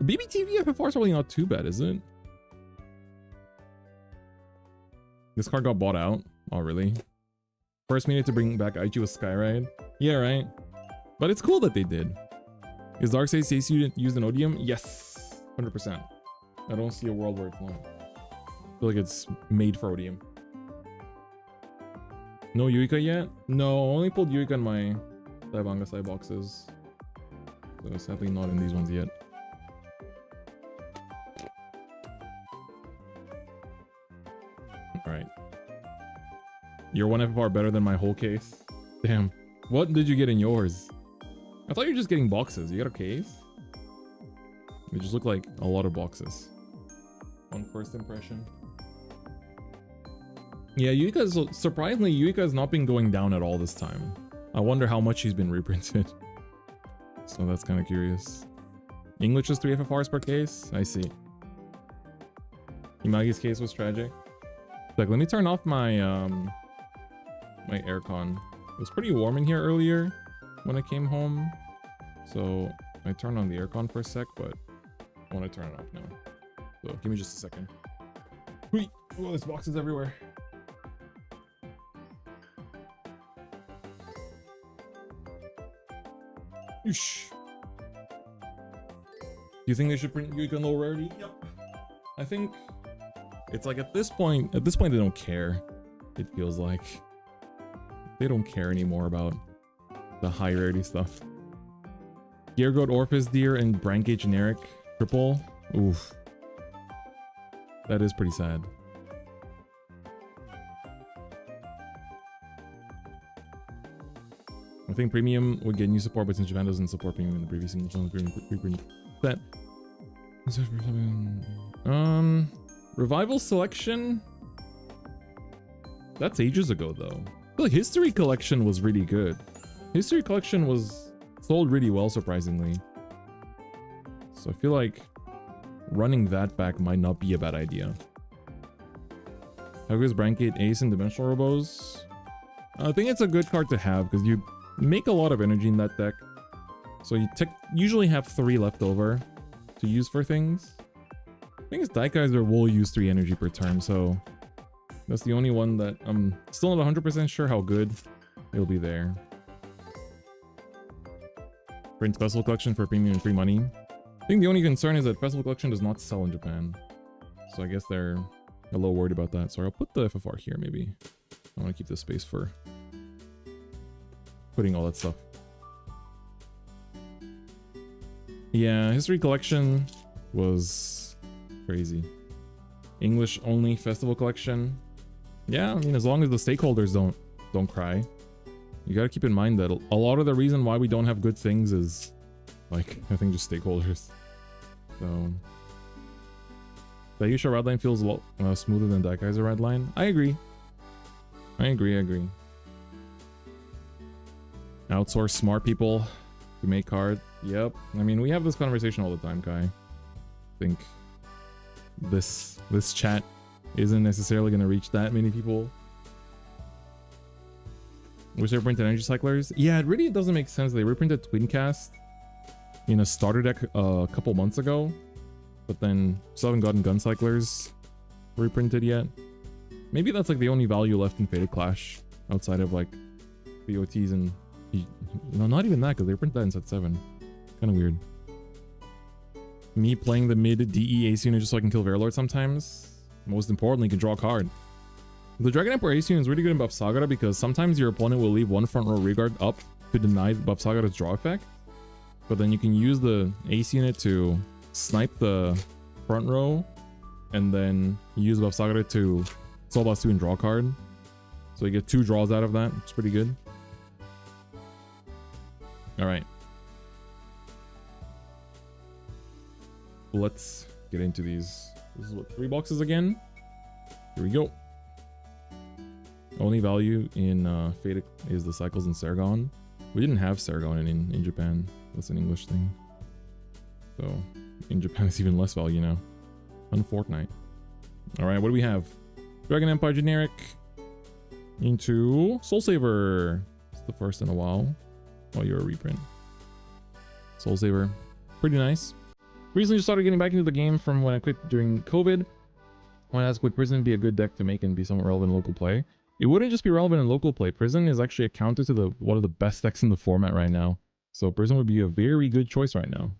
The BBTV FFR is probably not too bad, is it? This card got bought out. Oh, really? First we need to bring back Aichi with Skyride. Yeah, right. But it's cool that they did. Is Darkseid's Ace unit used in Odium? Yes, 100%. I don't see a world where it's not. I feel like it's made for Odium. No Yuika yet? No, I only pulled Yuika in my Daibanga side boxes. So sadly not in these ones yet. Alright. Your 1 FFR better than my whole case? Damn. What did you get in yours? I thought you were just getting boxes. You got a case? They just look like a lot of boxes. On first impression. Yeah, Yuika's surprisingly, Yuika has not been going down at all this time. I wonder how much he's been reprinted. So that's kind of curious. English is 3 FFRs per case? I see. Imagi's case was tragic. Like, let me turn off my my aircon. It was pretty warm in here earlier when I came home. So I turned on the aircon for a sec, but I want to turn it off now. So give me just a second. Whee! Oh, there's boxes everywhere. Oosh. Do you think they should print Yuika low rarity? Yep. I think it's like at this point they don't care. It feels like they don't care anymore about the high rarity stuff. Geargoat, Orpheus Deer, and Brancate generic triple. Oof. That is pretty sad. I think premium would get new support, but since Japan doesn't support premium in the previous English reprint set. Revival Selection? That's ages ago though. The History Collection was really good. History Collection was sold really well, surprisingly. So I feel like running that back might not be a bad idea. How good is Brancate Ace and Dimensional Robos? I think it's a good card to have because you make a lot of energy in that deck. So you usually have 3 left over to use for things. I think it's Daikaiser will use 3 energy per turn, so that's the only one that I'm still not 100% sure how good it'll be there. Print Festival Collection for premium and free money. I think the only concern is that Festival Collection does not sell in Japan. So I guess they're a little worried about that. So I'll put the FFR here maybe. I want to keep the space for putting all that stuff. Yeah, History Collection was crazy. English only Festival Collection. Yeah, I mean, as long as the stakeholders don't cry. You gotta keep in mind that a lot of the reason why we don't have good things is, like, I think just stakeholders. So the Yusha Redline feels a lot smoother than Daikaiser Redline. I agree. I agree. Outsource smart people to make cards. Yep. I mean, we have this conversation all the time, Kai. I think this chat isn't necessarily going to reach that many people. Wish they reprinted energy cyclers. Yeah, it really doesn't make sense. They reprinted Twincast in a starter deck a couple months ago, but then still haven't gotten gun cyclers reprinted yet. Maybe that's like the only value left in Fated Clash outside of like BOTs and no, not even that, because they print that in set 7. Kind of weird. Me playing the mid DE Ace unit just so I can kill Verlord sometimes. Most importantly, you can draw a card. The Dragon Emperor Ace unit is really good in Buff Sagara because sometimes your opponent will leave one front row rearguard up to deny Buff Sagara's draw effect. But then you can use the Ace unit to snipe the front row and then use Buff Sagara to Soul Blast 2 and draw a card. So you get 2 draws out of that. It's pretty good. Alright. Let's get into these. This is what, 3 boxes again? Here we go. Only value in Fate is the cycles in Sargon. We didn't have Sargon in Japan. That's an English thing. So in Japan it's even less value now. On Fortnite. Alright, what do we have? Dragon Empire generic. Into Soul Saver. It's the first in a while. Oh, you're a reprint. Soul Saver. Pretty nice. Recently just started getting back into the game from when I quit during COVID. When I asked, would Prison be a good deck to make and be somewhat relevant in local play? It wouldn't just be relevant in local play. Prison is actually a counter to one of the best decks in the format right now. So Prison would be a very good choice right now.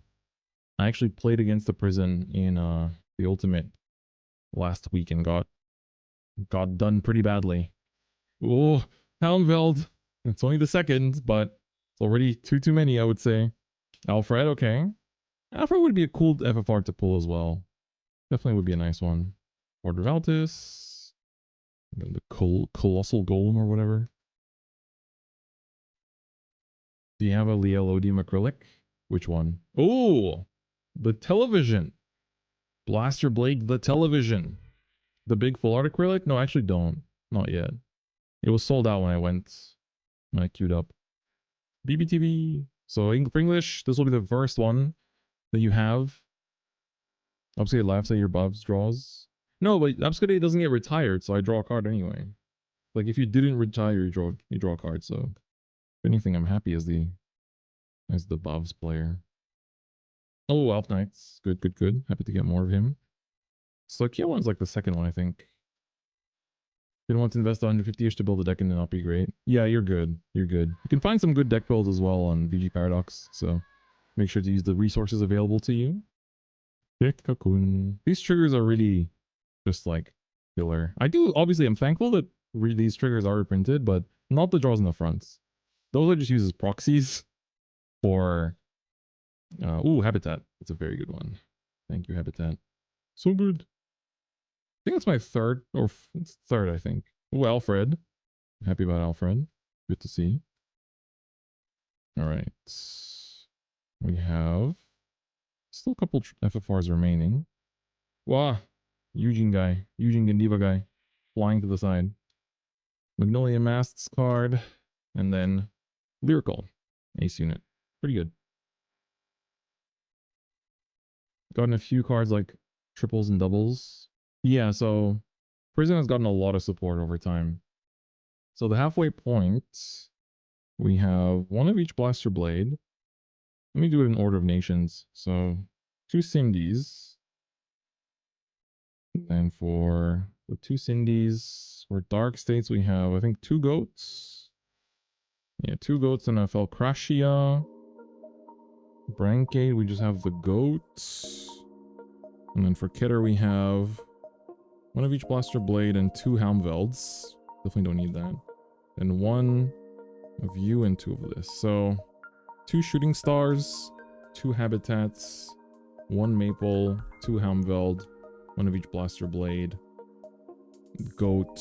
I actually played against the Prison in the Ultimate last week and got done pretty badly. Oh, Houndveld. It's only the second, but it's already too many, I would say. Alfred, okay. Alfred would be a cool FFR to pull as well. Definitely would be a nice one. Order of Altus. The Colossal Golem or whatever. Do you have a Liel Odium acrylic? Which one? Oh, the television. Blaster Blade, the television. The big full art acrylic? No, I actually don't. Not yet. It was sold out when I queued up. BBTV. So for English, this will be the first one that you have. Obviously, it laughs at your Bob's draws. No, but Obscure doesn't get retired, so I draw a card anyway. Like if you didn't retire, you draw a card. So if anything, I'm happy as the Bob's player. Oh, Elf Knights. Good. Happy to get more of him. So Kia one's like the second one, I think. Didn't want to invest 150-ish to build a deck and then not be great. Yeah, you're good. You're good. You can find some good deck builds as well on VG Paradox, so make sure to use the resources available to you. These triggers are really just like killer. Obviously, I'm thankful that these triggers are reprinted, but not the draws in the fronts. Those I just use as proxies for... ooh, Habitat. That's a very good one. Thank you, Habitat. So good. I think that's my third, or it's third, I think. Oh, Alfred. I'm happy about Alfred. Good to see. All right. We have still a couple FFRs remaining. Wow. Eugene Gandiva guy. Flying to the side. Magnolia Masks card. And then Lyrical. Ace unit. Pretty good. Gotten a few cards like triples and doubles. Yeah, so Prison has gotten a lot of support over time. So the halfway point, we have one of each Blaster Blade. Let me do it in order of nations. So 2 Cindies. And then for the 2 Cindies, for Dark States, we have, I think, 2 Goats. Yeah, 2 Goats and a Felcracia. Brancade, we just have the Goats. And then for Kidder, we have one of each Blaster Blade and 2 Houndvelds. Definitely don't need that. And 1 of you and 2 of this. So 2 Shooting Stars, 2 Habitats, 1 Maple, 2 Houndveld, 1 of each Blaster Blade, Goat,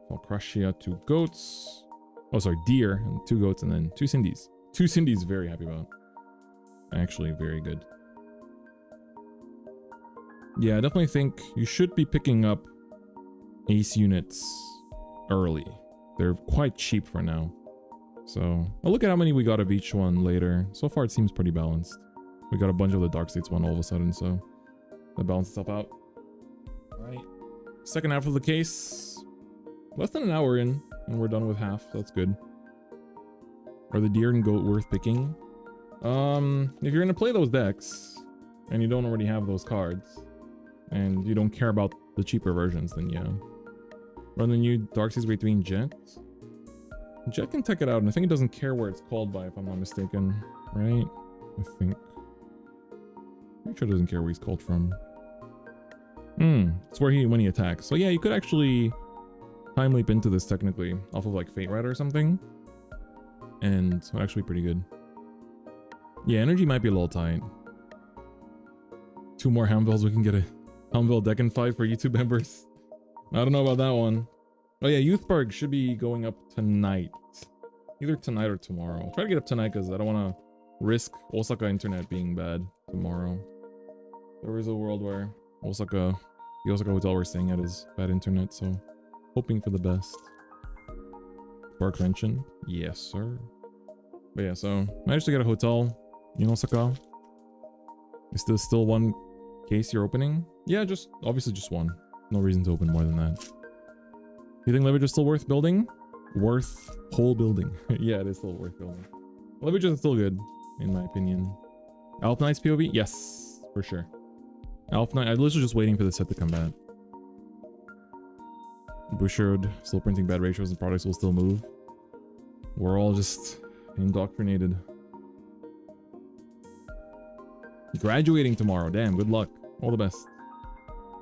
Falcracia, 2 Goats. Oh, sorry, Deer, and 2 Goats, and then 2 Cindies. 2 Cindies, very happy about. Actually, very good. Yeah, I definitely think you should be picking up Ace units early. They're quite cheap for now. So I'll look at how many we got of each one later. So far it seems pretty balanced. We got a bunch of the Dark States one all of a sudden, so that balances itself out. Alright. Second half of the case. Less than an hour in, and we're done with half. That's good. Are the Deer and Goat worth picking? If you're gonna play those decks, and you don't already have those cards, and you don't care about the cheaper versions, then yeah. Run the new Darkseid's between Jet. Jet can tech it out, and I think it doesn't care where it's called by, if I'm not mistaken. Right? I think. Pretty sure it doesn't care where he's called from. It's where when he attacks. So yeah, you could actually time leap into this technically, off of like Fate Rider or something. And it's actually pretty good. Yeah, energy might be a little tight. 2 more Houndvelds, we can get a Houndveld deck and fight for YouTube members. I don't know about that one. Oh yeah, Youthberg should be going up tonight. Either tonight or tomorrow. I'll try to get up tonight because I don't want to risk Osaka internet being bad tomorrow. There is a world where the Osaka hotel we're staying at is bad internet, so hoping for the best. Bark mentioned. Yes, sir. But yeah, so managed to get a hotel in Osaka. Is there still one case you're opening? Yeah, just obviously just one. No reason to open more than that. You think leverage is still worth building? Worth whole building. Yeah, it is still worth building. Leverage is still good, in my opinion. Alpha Knight's POV? Yes, for sure. Alpha Knight, I was literally just waiting for the set to come back. Bouchard, still printing bad ratios and products will still move. We're all just indoctrinated. Graduating tomorrow. Damn, good luck. All the best.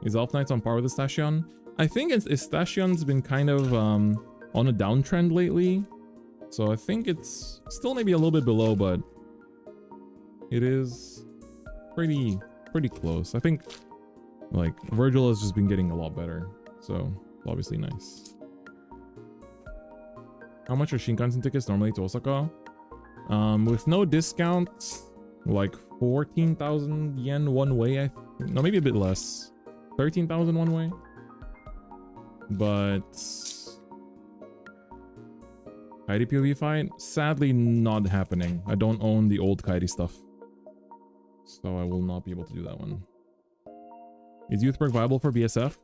Is Elf Knights on par with Estashion? I think Estashion's been kind of on a downtrend lately. So I think it's still maybe a little bit below, but it is pretty close. I think like Virgil has just been getting a lot better. So obviously nice. How much are Shinkansen tickets normally to Osaka? With no discount, like 14,000 yen one way. No, maybe a bit less. 13,000 one way. But Kairi POV fight? Sadly not happening. I don't own the old Kairi stuff. So I will not be able to do that one. Is Youthberg viable for BSF?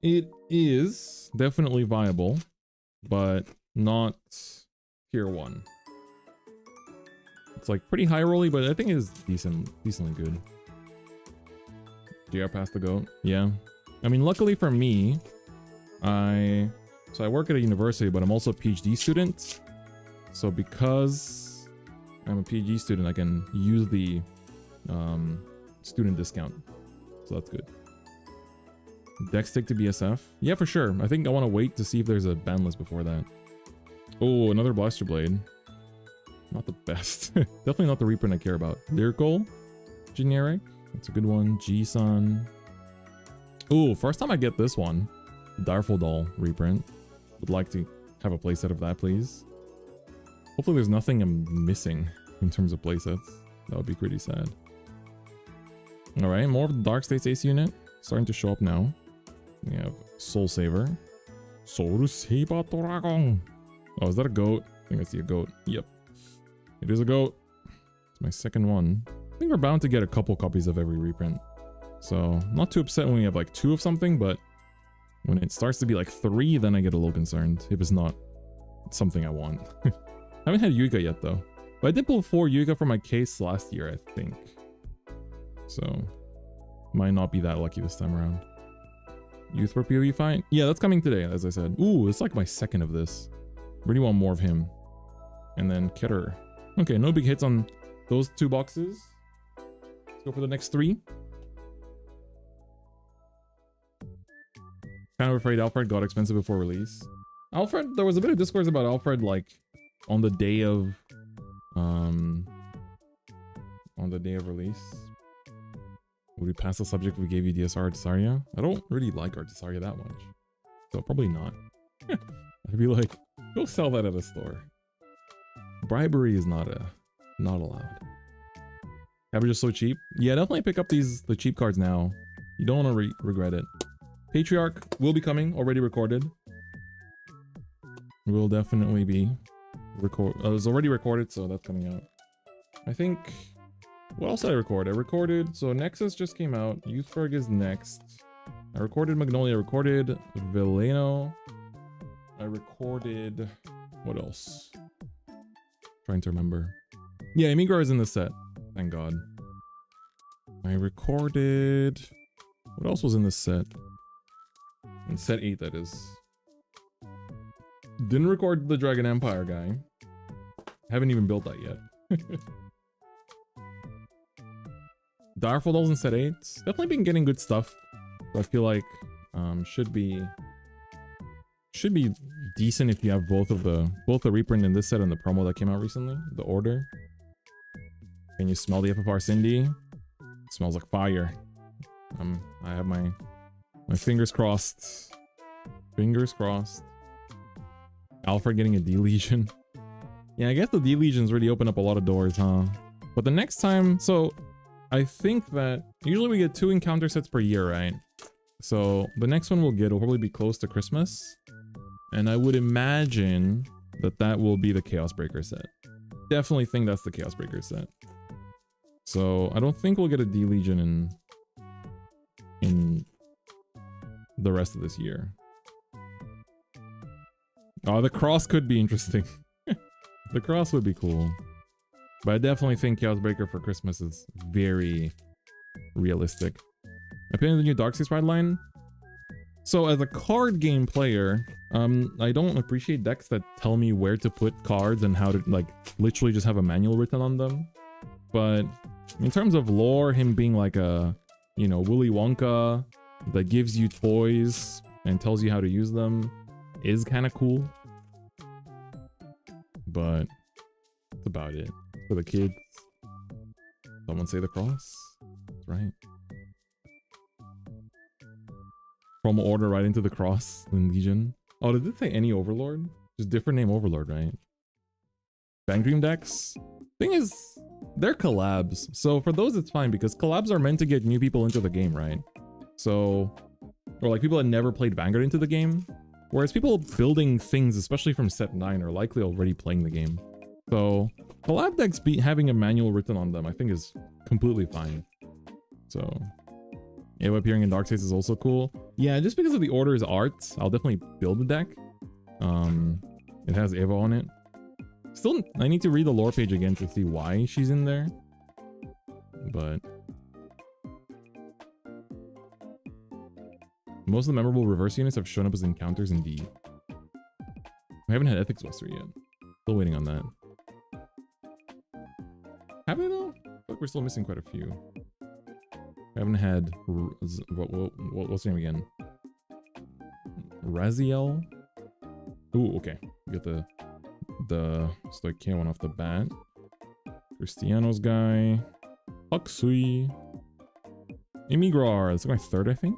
It is definitely viable, but not tier 1. It's like pretty high rolly, but I think it is decently good. GR past the goat. Yeah. I mean, luckily for me, I work at a university, but I'm also a PhD student. So because I'm a PhD student, I can use the student discount. So that's good. Deck stick to BSF? Yeah, for sure. I think I want to wait to see if there's a ban list before that. Oh, another Blaster Blade. Not the best. Definitely not the reprint I care about. Lyrical? Generic? That's a good one. G-Sun. Oh, first time I get this one. Direful Doll reprint. Would like to have a playset of that, please. Hopefully there's nothing I'm missing in terms of playsets. That would be pretty sad. Alright, more of the Dark States Ace unit. Starting to show up now. We have Soul Saver. Soul Saber Dragon. Oh, is that a goat? I think I see a goat. Yep. It is a goat. It's my second one. I think we're bound to get a couple copies of every reprint. So, not too upset when we have like 2 of something, but when it starts to be like 3, then I get a little concerned if it's not something I want. I haven't had Yuika yet though. But I did pull 4 Yuika from my case last year, I think. So, might not be that lucky this time around. Youth for PoE fight? Yeah, that's coming today, as I said. Ooh, it's like my second of this. Really want more of him. And then Keter. Okay, no big hits on those 2 boxes. Let's go for the next 3. Kind of afraid Alfred got expensive before release. Alfred, there was a bit of discourse about Alfred like on the day of release. Would we pass the subject if we gave you DSR Artisaria? I don't really like Artisaria that much. So probably not. I'd be like, go sell that at a store. Bribery is not allowed. Cabbage is so cheap. Yeah, definitely pick up the cheap cards now. You don't want to regret it. Patriarch will be coming, already recorded. Will definitely be it was already recorded, so that's coming out. I think, what else did I record? I recorded, so Nexus just came out. Youthberg is next. I recorded Magnolia, I recorded Veleno. I recorded, what else? Trying to remember. Yeah, Amigar is in the set, thank God. I recorded, what else was in this set? In set 8, that is. Didn't record the Dragon Empire guy. Haven't even built that yet. Direful Dolls in set 8. Definitely been getting good stuff. But I feel like should be decent if you have both the reprint in this set and the promo that came out recently. The Order. Can you smell the FFR Cindy? It smells like fire. I have my fingers crossed. Fingers crossed. Alfred getting a D-Legion. Yeah, I guess the D-Legions really open up a lot of doors, huh? But the next time, so I think that usually we get 2 encounter sets per year, right? So the next one we'll get will probably be close to Christmas. And I would imagine that that will be the Chaos Breaker set. Definitely think that's the Chaos Breaker set. So I don't think we'll get a D Legion in the rest of this year. Oh, the cross could be interesting. The cross would be cool. But I definitely think Chaos Breaker for Christmas is very realistic. Opinion of the new Darkseid Pride line? So as a card game player, I don't appreciate decks that tell me where to put cards and how to, like, literally just have a manual written on them. But in terms of lore, him being like a, you know, Willy Wonka that gives you toys and tells you how to use them is kind of cool. But that's about it. For the kids. Someone say the cross. That's right. Promo order right into the cross in Legion. Oh, did it say any Overlord? Just different name Overlord, right? Bang Dream decks? Thing is, they're collabs. So for those, it's fine because collabs are meant to get new people into the game, right? So, or like people that never played Vanguard into the game. Whereas people building things, especially from set 9, are likely already playing the game. So collab decks having a manual written on them, I think is completely fine. So Ava appearing in Darkseid is also cool. Yeah, just because of the Order's art, I'll definitely build the deck. It has Ava on it. Still, I need to read the lore page again to see why she's in there. But most of the memorable reverse units have shown up as encounters in D. We haven't had Ethics Buster yet. Still waiting on that. Have we though? I feel like we're still missing quite a few. We haven't had what's the name again? Raziel? Ooh, okay. We got the Stoichea one off the bat. Cristiano's guy. Huxui. Imigrar. That's like my third, I think.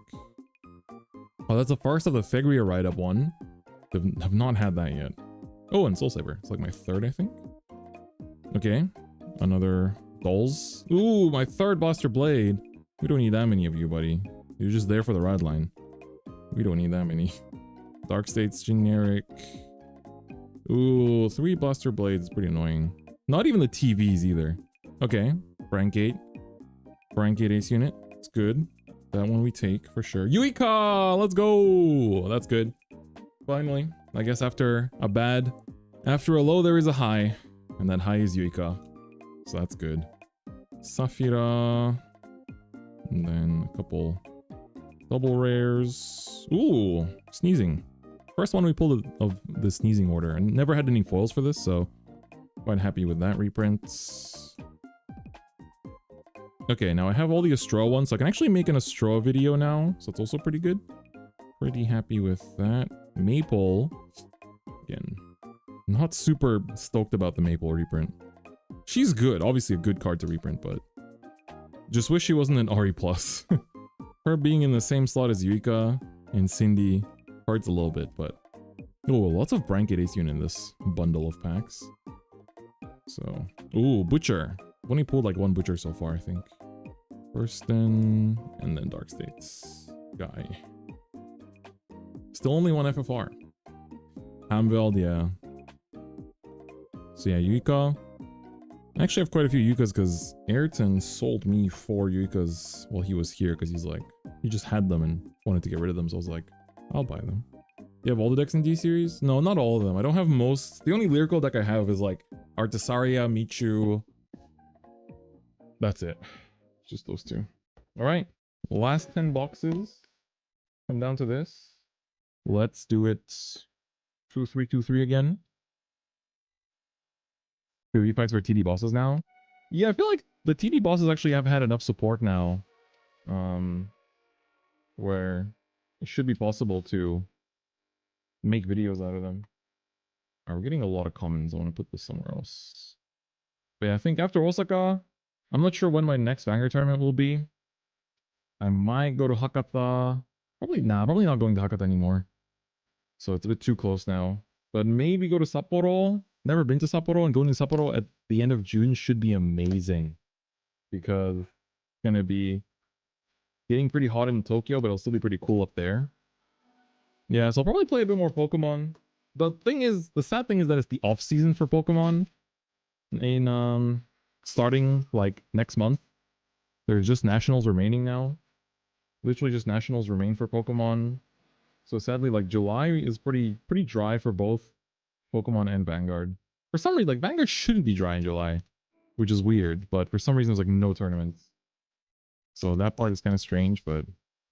Oh, that's the first of the Thegria write-up one. Have not had that yet. Oh, and Soul Saber. It's like my third, I think. Okay. Another Dolls. Ooh, my third Buster Blade. We don't need that many of you, buddy. You're just there for the ride line. We don't need that many. Dark States generic. Ooh, 3 Buster Blades. Pretty annoying. Not even the TVs either. Okay. Rank 8. Rank 8 ace unit. It's good. That one we take for sure. Yuika! Let's go! That's good. Finally. I guess after a low, there is a high. And that high is Yuika. So that's good. Saphira. And then a couple double rares. Ooh, sneezing. First one we pulled of the sneezing order. And never had any foils for this, so quite happy with that reprint. Okay, now I have all the Astroa ones, so I can actually make an Astroa video now. So it's also pretty good. Pretty happy with that. Maple. Again, not super stoked about the Maple reprint. She's good. Obviously a good card to reprint, but just wish she wasn't an RE+. Her being in the same slot as Yuika and Cindy hurts a little bit, but oh, lots of Blanket Ace unit in this bundle of packs. So, ooh, Butcher. I've only pulled like one Butcher so far, I think. Thurston, and then Dark States guy. Still only one FFR. Hamveld, yeah. So yeah, Yuika. I actually have quite a few Yuikas because Ayrton sold me 4 Yuikas while he was here because he's like, he just had them and wanted to get rid of them. So I was like, I'll buy them. You have all the decks in D series? No, not all of them. I don't have most. The only lyrical deck I have is like Artisaria, Michu. That's it. Just those 2. All right. Last 10 boxes. Come down to this. Let's do it 2-3-2-3 again. PvP fights for TD bosses now. Yeah, I feel like the TD bosses actually have had enough support now. Where it should be possible to make videos out of them. We're getting a lot of commons. I want to put this somewhere else. But yeah, I think after Osaka, I'm not sure when my next Vanguard tournament will be. I might go to Hakata. Probably not going to Hakata anymore. So it's a bit too close now. But maybe go to Sapporo. Never been to Sapporo, and going to Sapporo at the end of June should be amazing. Because it's going to be getting pretty hot in Tokyo, but it'll still be pretty cool up there. Yeah, so I'll probably play a bit more Pokemon. the thing is, the sad thing is that it's the off season for Pokemon. In starting like next month, there's just nationals remaining now. Literally just nationals remain for Pokemon. So sadly, like July is pretty dry for both Pokemon and Vanguard. For some reason, like Vanguard shouldn't be dry in July, which is weird. But for some reason, there's like no tournaments. So that part is kind of strange, but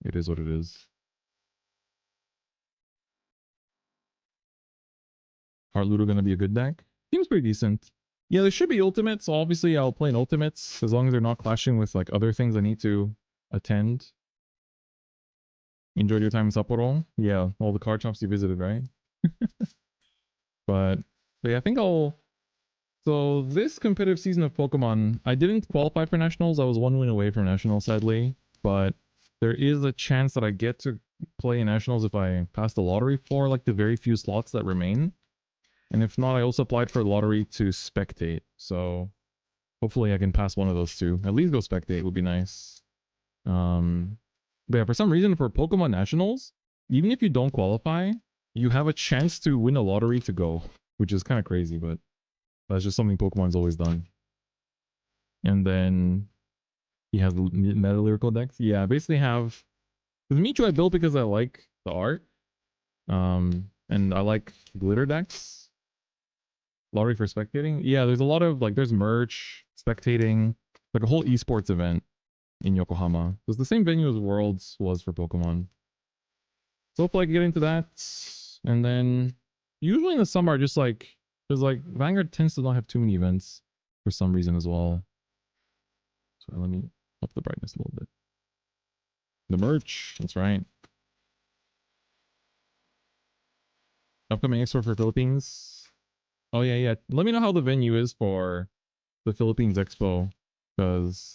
it is what it is. Heart Ludo gonna be a good deck? Seems pretty decent. Yeah, there should be ultimates. So obviously, I'll play in ultimates as long as they're not clashing with like other things I need to attend. Enjoyed your time in Sapporo? Yeah, all the card shops you visited, right? but yeah, I think I'll... So this competitive season of Pokemon, I didn't qualify for Nationals. I was 1 win away from Nationals, sadly. But there is a chance that I get to play in Nationals if I pass the lottery for like the very few slots that remain. And if not, I also applied for the lottery to spectate. So hopefully I can pass one of those two. At least go spectate would be nice. But yeah, for some reason for Pokemon Nationals, even if you don't qualify, you have a chance to win a lottery to go, which is kind of crazy, but that's just something Pokemon's always done. And then he has the meta lyrical decks. Yeah, I basically have the Mewtwo I built because I like the art. And I like glitter decks. Lottery for spectating. Yeah, there's a lot of like there's merch, spectating, like a whole esports event in Yokohama. It was the same venue as Worlds was for Pokemon. So hopefully I can get into that. And then usually in the summer, just like there's like Vanguard tends to not have too many events for some reason as well. So let me up the brightness a little bit. The merch, that's right. Upcoming expo for Philippines. Oh yeah. Let me know how the venue is for the Philippines Expo, because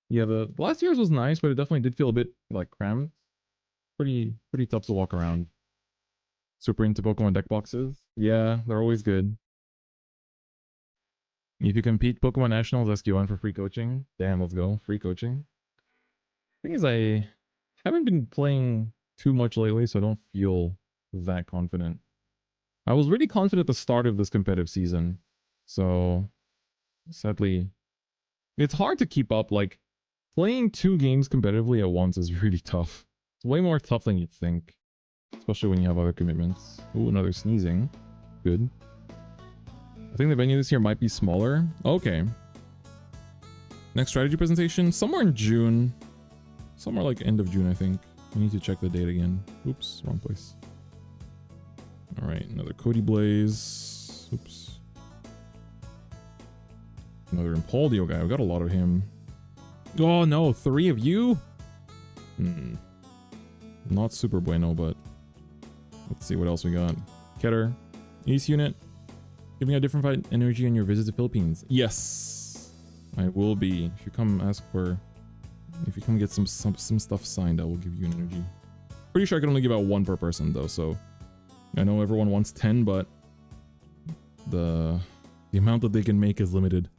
yeah, the last year's was nice, but it definitely did feel a bit like cramped. Pretty tough to walk around. Super into Pokemon deck boxes. Yeah, they're always good. If you compete Pokemon Nationals, ask you on for free coaching. Damn, let's go. Free coaching. Thing is, I haven't been playing too much lately, so I don't feel that confident. I was really confident at the start of this competitive season. So, sadly, it's hard to keep up. Like, playing 2 games competitively at once is really tough. It's way more tough than you'd think. Especially when you have other commitments. Ooh, another sneezing. Good. I think the venue this year might be smaller. Okay. Next strategy presentation? Somewhere in June. Somewhere like end of June, I think. I need to check the date again. Oops, wrong place. Alright, another Cody Blaze. Oops. Another Impaldio guy. We got a lot of him. Oh no, 3 of you? Not super bueno, but let's see what else we got. Keter. East unit. Giving a different fight energy on your visit to Philippines. Yes. I will be. If you come get some stuff signed, I will give you an energy. Pretty sure I can only give out 1 per person though, so I know everyone wants 10, but the amount that they can make is limited.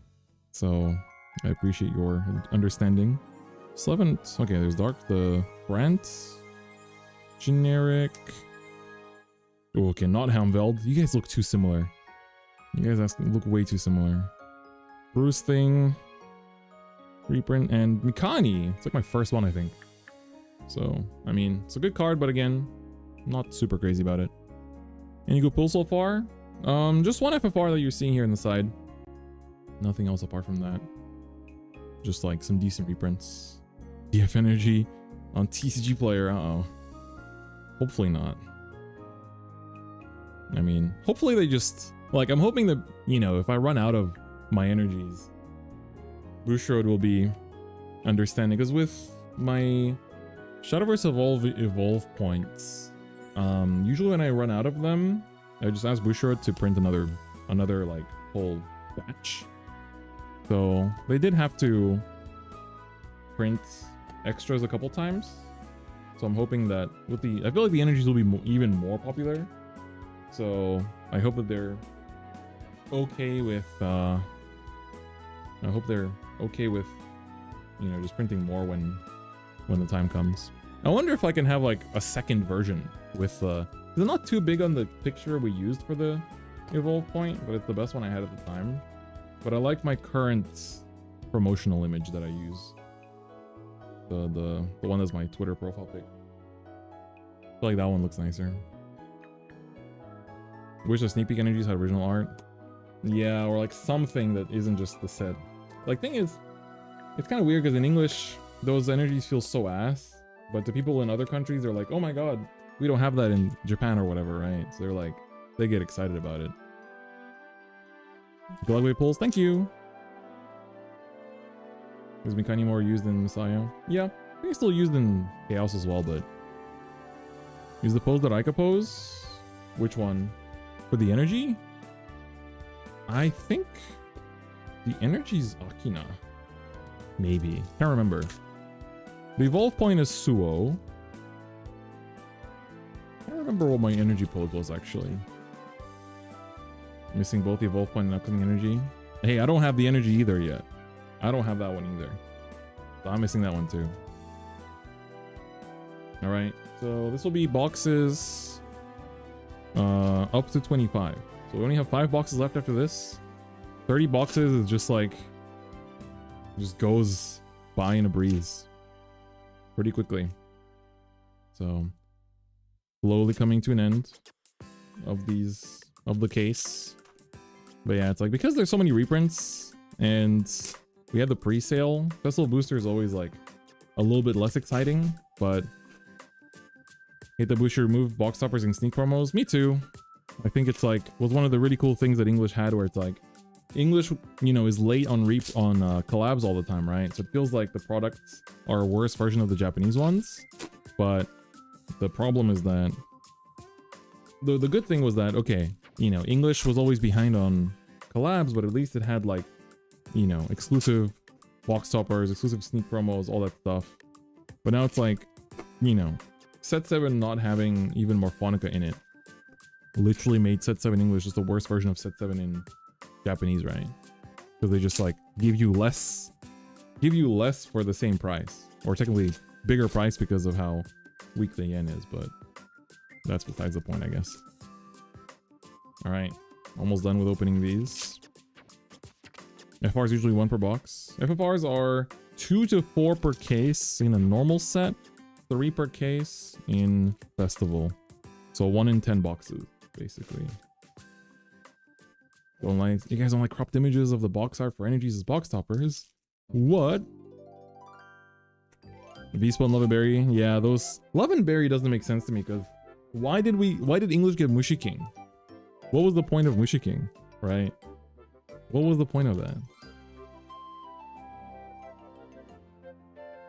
So I appreciate your understanding. 11. Okay, there's Dark, the Brant, generic. Oh, okay, not Helmveld. You guys look too similar. You guys look way too similar. Bruce thing, reprint, and Mikani. It's like my first one, I think. So, I mean, it's a good card, but again, not super crazy about it. Any good pull so far? Just 1 FFR that you're seeing here on the side. Nothing else apart from that. Just like some decent reprints. DF energy on TCG player. Uh-oh. Hopefully not. I mean, hopefully they just... Like, I'm hoping that, you know, if I run out of my energies, Bushiroad will be understanding. Because with my Shadowverse evolve points, usually when I run out of them, I just ask Bushiroad to print another like whole batch. So they did have to print extras a couple times. So I'm hoping that with I feel like the energies will be even more popular. So I hope that they're okay with I hope they're okay with, you know, just printing more when the time comes. I wonder if I can have like a second version with They're not too big on the picture we used for the Evolve point, but it's the best one I had at the time. But I like my current promotional image that I use. The one that's my Twitter profile pic. I feel like that one looks nicer. Wish the sneak peek energies had original art. Yeah, or like something that isn't just the set. Like, thing is, it's kind of weird because in English, those energies feel so ass. But to people in other countries, they're like, oh my god, we don't have that in Japan or whatever, right? So they're like, they get excited about it. Glugway pulls, thank you. Is Mikani more used in Messiah? Yeah, I think it's still used in Chaos as well, but... Use the pose that I could pose? Which one? For the energy? I think the energy's Akina. Maybe. Can't remember. The evolve point is Suo. Can't remember what my energy pose was actually. Missing both the evolve point and upcoming energy. Hey, I don't have the energy either yet. I don't have that one either. So I'm missing that one too. Alright, so this will be boxes up to 25. So we only have 5 boxes left after this. 30 boxes is just like, just goes by in a breeze pretty quickly. So slowly coming to an end of the case. But yeah, it's like, because there's so many reprints and we had the pre-sale, Festival Booster is always like a little bit less exciting, but hate the booster remove box toppers and sneak promos. Me too. I think it's like, was one of the really cool things that English had, where it's like, English, you know, is late on collabs all the time, right? So it feels like the products are a worse version of the Japanese ones. But the problem is that the good thing was that, okay, you know, English was always behind on collabs, but at least it had like, you know, exclusive box toppers, exclusive sneak promos, all that stuff. But now it's like, you know, Set 7 not having even Morphonica in it literally made Set 7 English just the worst version of Set 7 in Japanese, right? Because they just like give you less for the same price, or technically bigger price because of how weak the yen is, but that's besides the point, I guess. All right, almost done with opening these. FR is usually 1 per box. FFRs are 2 to 4 per case in a normal set, 3 per case in festival. So 1 in 10 boxes, basically. Don't like, you guys don't like cropped images of the box art for energies as box toppers? What? V-Spell and Love and Berry. Yeah, those Love and Berry doesn't make sense to me, because why did English get Mushi King? What was the point of Mushi King, right? What was the point of that?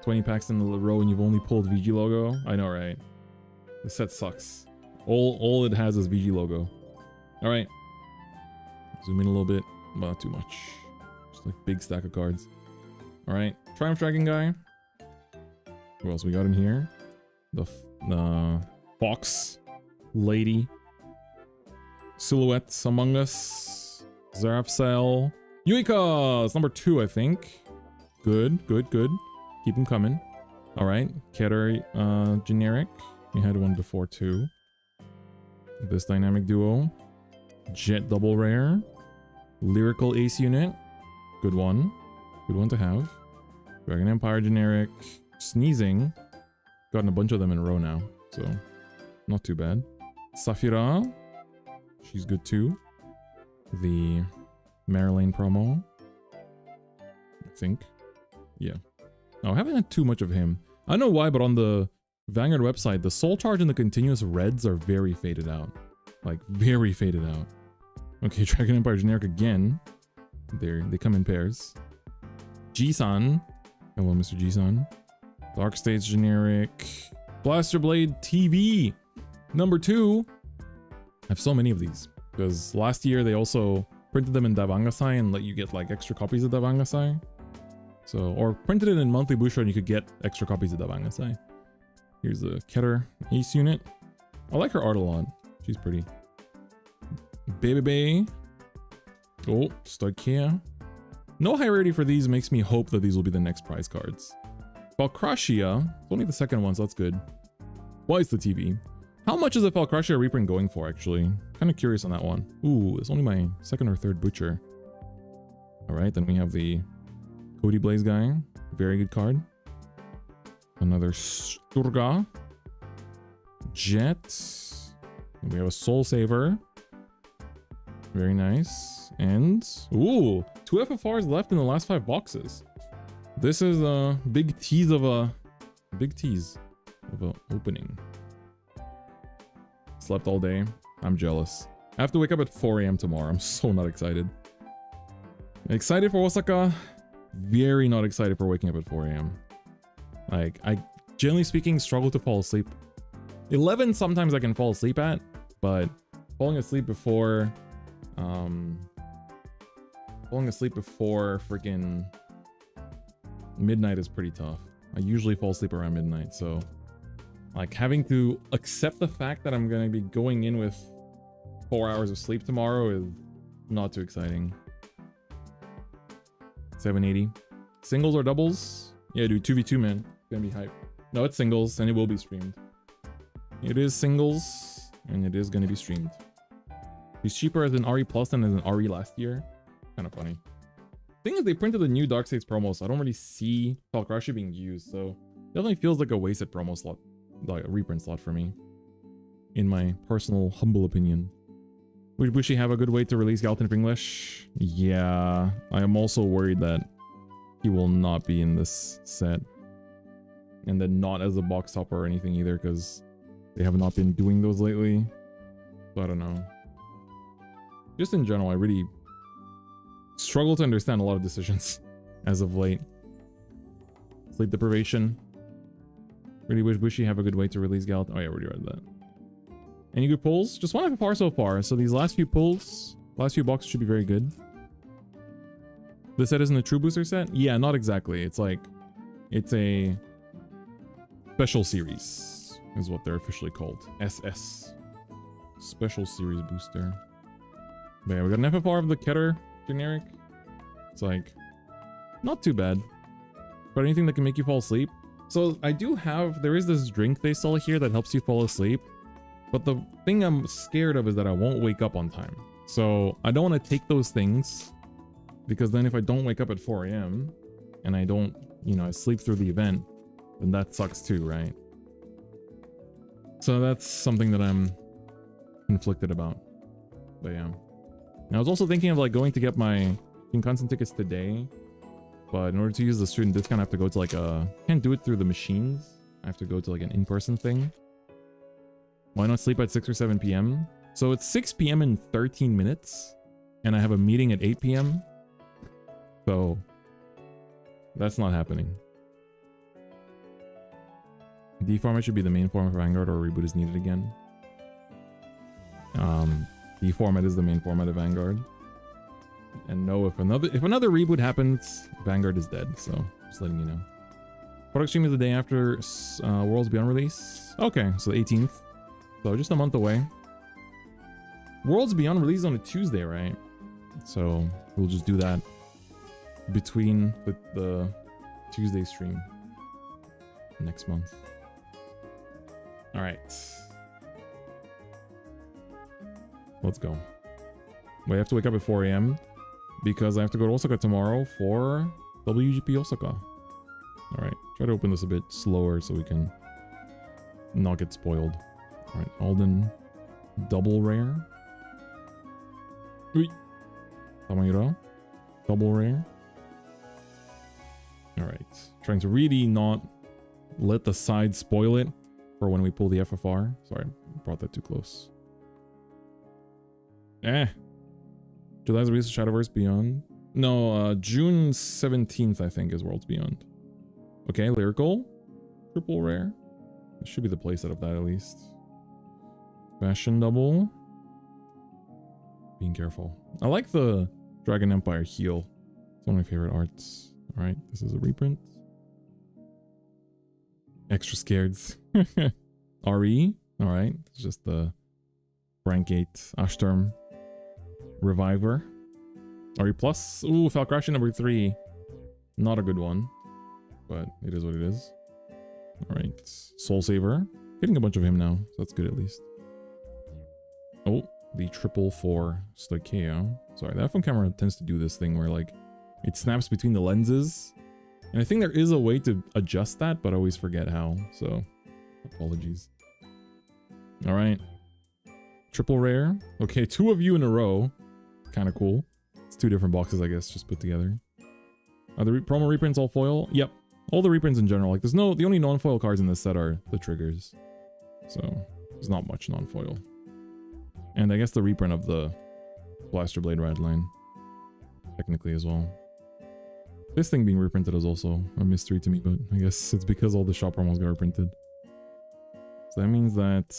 20 packs in a row and you've only pulled VG logo? I know, right? The set sucks. All it has is VG logo. All right. Zoom in a little bit, but not too much. Just like big stack of cards. All right. Triumph Dragon guy. Who else we got in here? The Fox Lady. Silhouettes Among Us. Zarapsel. Yuika! It's number 2, I think. Good, good, good. Keep them coming. All right. Keter generic. We had one before too. This dynamic duo. Jet double rare. Lyrical ace unit. Good one. Good one to have. Dragon Empire generic. Sneezing. Gotten a bunch of them in a row now, so not too bad. Safira. She's good too. The Marilyn promo. I think. Yeah. Oh, I haven't had too much of him. I don't know why, but on the Vanguard website, the soul charge and the continuous reds are very faded out. Like, very faded out. Okay, Dragon Empire generic again. They come in pairs. G-san. Hello, Mr. G-san. Dark States generic. Blaster Blade TV. Number 2. I have so many of these. Because last year they also printed them in Davangasai and let you get like extra copies of Davangasai. So, or printed it in monthly Busho and you could get extra copies of Davangasai. Here's the Keter Ace unit. I like her art a lot. She's pretty. Baby. Oh, Starkia. No high rarity for these makes me hope that these will be the next prize cards. Valkrashia. It's only the second one, so that's good. Twice the TV. How much is a Falcrusher reprint going for, actually? Kind of curious on that one. Ooh, it's only my second or third butcher. Alright, then we have the Cody Blaze guy. Very good card. Another Sturga. Jet. We have a Soul Saver. Very nice. And, ooh, 2 FFRs left in the last 5 boxes. This is a big tease of a opening. Slept all day. I'm jealous. I have to wake up at 4 AM tomorrow. I'm so not excited. Excited for Osaka. Very not excited for waking up at 4 AM. Like, I, generally speaking, struggle to fall asleep. 11 sometimes I can fall asleep at, but falling asleep before freaking midnight is pretty tough. I usually fall asleep around midnight, so like having to accept the fact that I'm gonna be going in with 4 hours of sleep tomorrow is not too exciting. 780. Singles or doubles? Yeah, dude, 2v2, man. It's gonna be hype. No, it's singles, and it will be streamed. It is singles, and it is gonna be streamed. He's cheaper as an RE Plus than as an RE last year. Kind of funny. Thing is, they printed the new Dark States promo, so I don't really see Falcrusher being used, so definitely feels like a wasted promo slot, like a reprint slot for me, in my personal humble opinion. Would Bushi have a good way to release Galton English? Yeah, I am also worried that he will not be in this set, and then not as a box topper or anything either, because they have not been doing those lately. So I don't know. Just in general, I really struggle to understand a lot of decisions as of late. Sleep deprivation. Really wish Bushi have a good way to release Galt. Oh yeah, I already read that. Any good pulls? Just one FFR so far. So these last few pulls, last few boxes should be very good. This set isn't a true booster set? Yeah, not exactly. It's like, it's a special series is what they're officially called. SS. Special series booster. But yeah, we got an FFR of the Keter generic. It's like, not too bad. But anything that can make you fall asleep. So I do have, there is this drink they sell here that helps you fall asleep. But the thing I'm scared of is that I won't wake up on time. So I don't want to take those things, because then if I don't wake up at 4 AM and I don't, you know, I sleep through the event, then that sucks too, right? So that's something that I'm conflicted about. But yeah. And I was also thinking of like going to get my Shinkansen tickets today, but in order to use the student discount, I have to go to like a, can't do it through the machines. I have to go to like an in-person thing. Why not sleep at 6 or 7 PM? So it's 6 PM in 13 minutes, and I have a meeting at 8 PM. So that's not happening. D format should be the main format for Vanguard, or reboot is needed again. D format is the main format of Vanguard. And no, if another reboot happens, Vanguard is dead. So just letting you know. Product stream is the day after Worlds Beyond release. Okay, so the 18th. So just a month away. Worlds Beyond release on a Tuesday, right? So we'll just do that between the Tuesday stream next month. All right. Let's go. Wait, I have to wake up at 4 AM because I have to go to Osaka tomorrow for WGP Osaka. All right. Try to open this a bit slower so we can not get spoiled. All right. Alden double rare. Tamayura. Double rare. All right. Trying to really not let the side spoil it for when we pull the FFR. Sorry, I brought that too close. July's release of Shadowverse Beyond. No, June 17th, I think, is Worlds Beyond. Okay, Lyrical. Triple rare. It should be the playset of that at least. Fashion double. Being careful. I like the Dragon Empire heel. It's one of my favorite arts. Alright, this is a reprint. Extra scared. RE. Alright, it's just the rank 8 Ashterm Reviver. RE Plus. Ooh, Falcrusher number 3. Not a good one, but it is what it is. Alright, Soul Saver. Getting a bunch of him now, so that's good at least. Oh, the 444 Stoikeo. Sorry, the iPhone camera tends to do this thing where like it snaps between the lenses. And I think there is a way to adjust that, but I always forget how. So apologies. All right. Triple rare. Okay, 2 of you in a row. Kind of cool. It's 2 different boxes, I guess, just put together. Are the promo reprints all foil? Yep. All the reprints in general. Like the only non-foil cards in this set are the triggers. So there's not much non-foil. And I guess the reprint of the Blaster Blade Rad line. Technically as well. This thing being reprinted is also a mystery to me, but I guess it's because all the shop promos got reprinted. So that means that...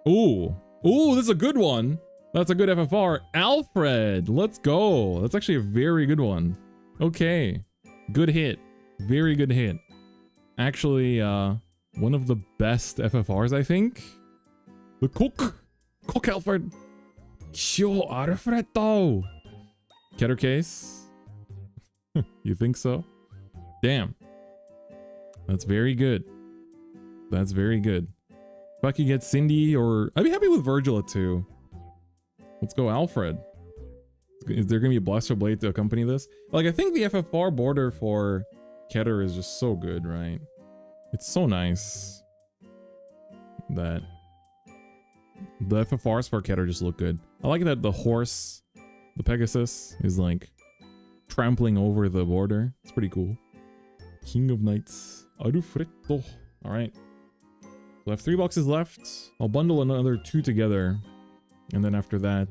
Ooh! Ooh, this is a good one! That's a good FFR. Alfred! Let's go! That's actually a very good one. Okay. Good hit. Very good hit. Actually, one of the best FFRs, I think. The Cook! Cook Alfred! Yo, Alfredo! Keter case. You think so? Damn. That's very good. That's very good. If I could get Cindy or... I'd be happy with Virgil at 2. Let's go Alfred. Is there going to be a Blaster Blade to accompany this? Like, I think the FFR border for Keter is just so good, right? It's so nice that the FFRs for Keter just look good. I like that the horse, the Pegasus, is like trampling over the border. It's pretty cool. King of Knights, Alfredo. All right. So I have 3 boxes left. I'll bundle another 2 together. And then after that,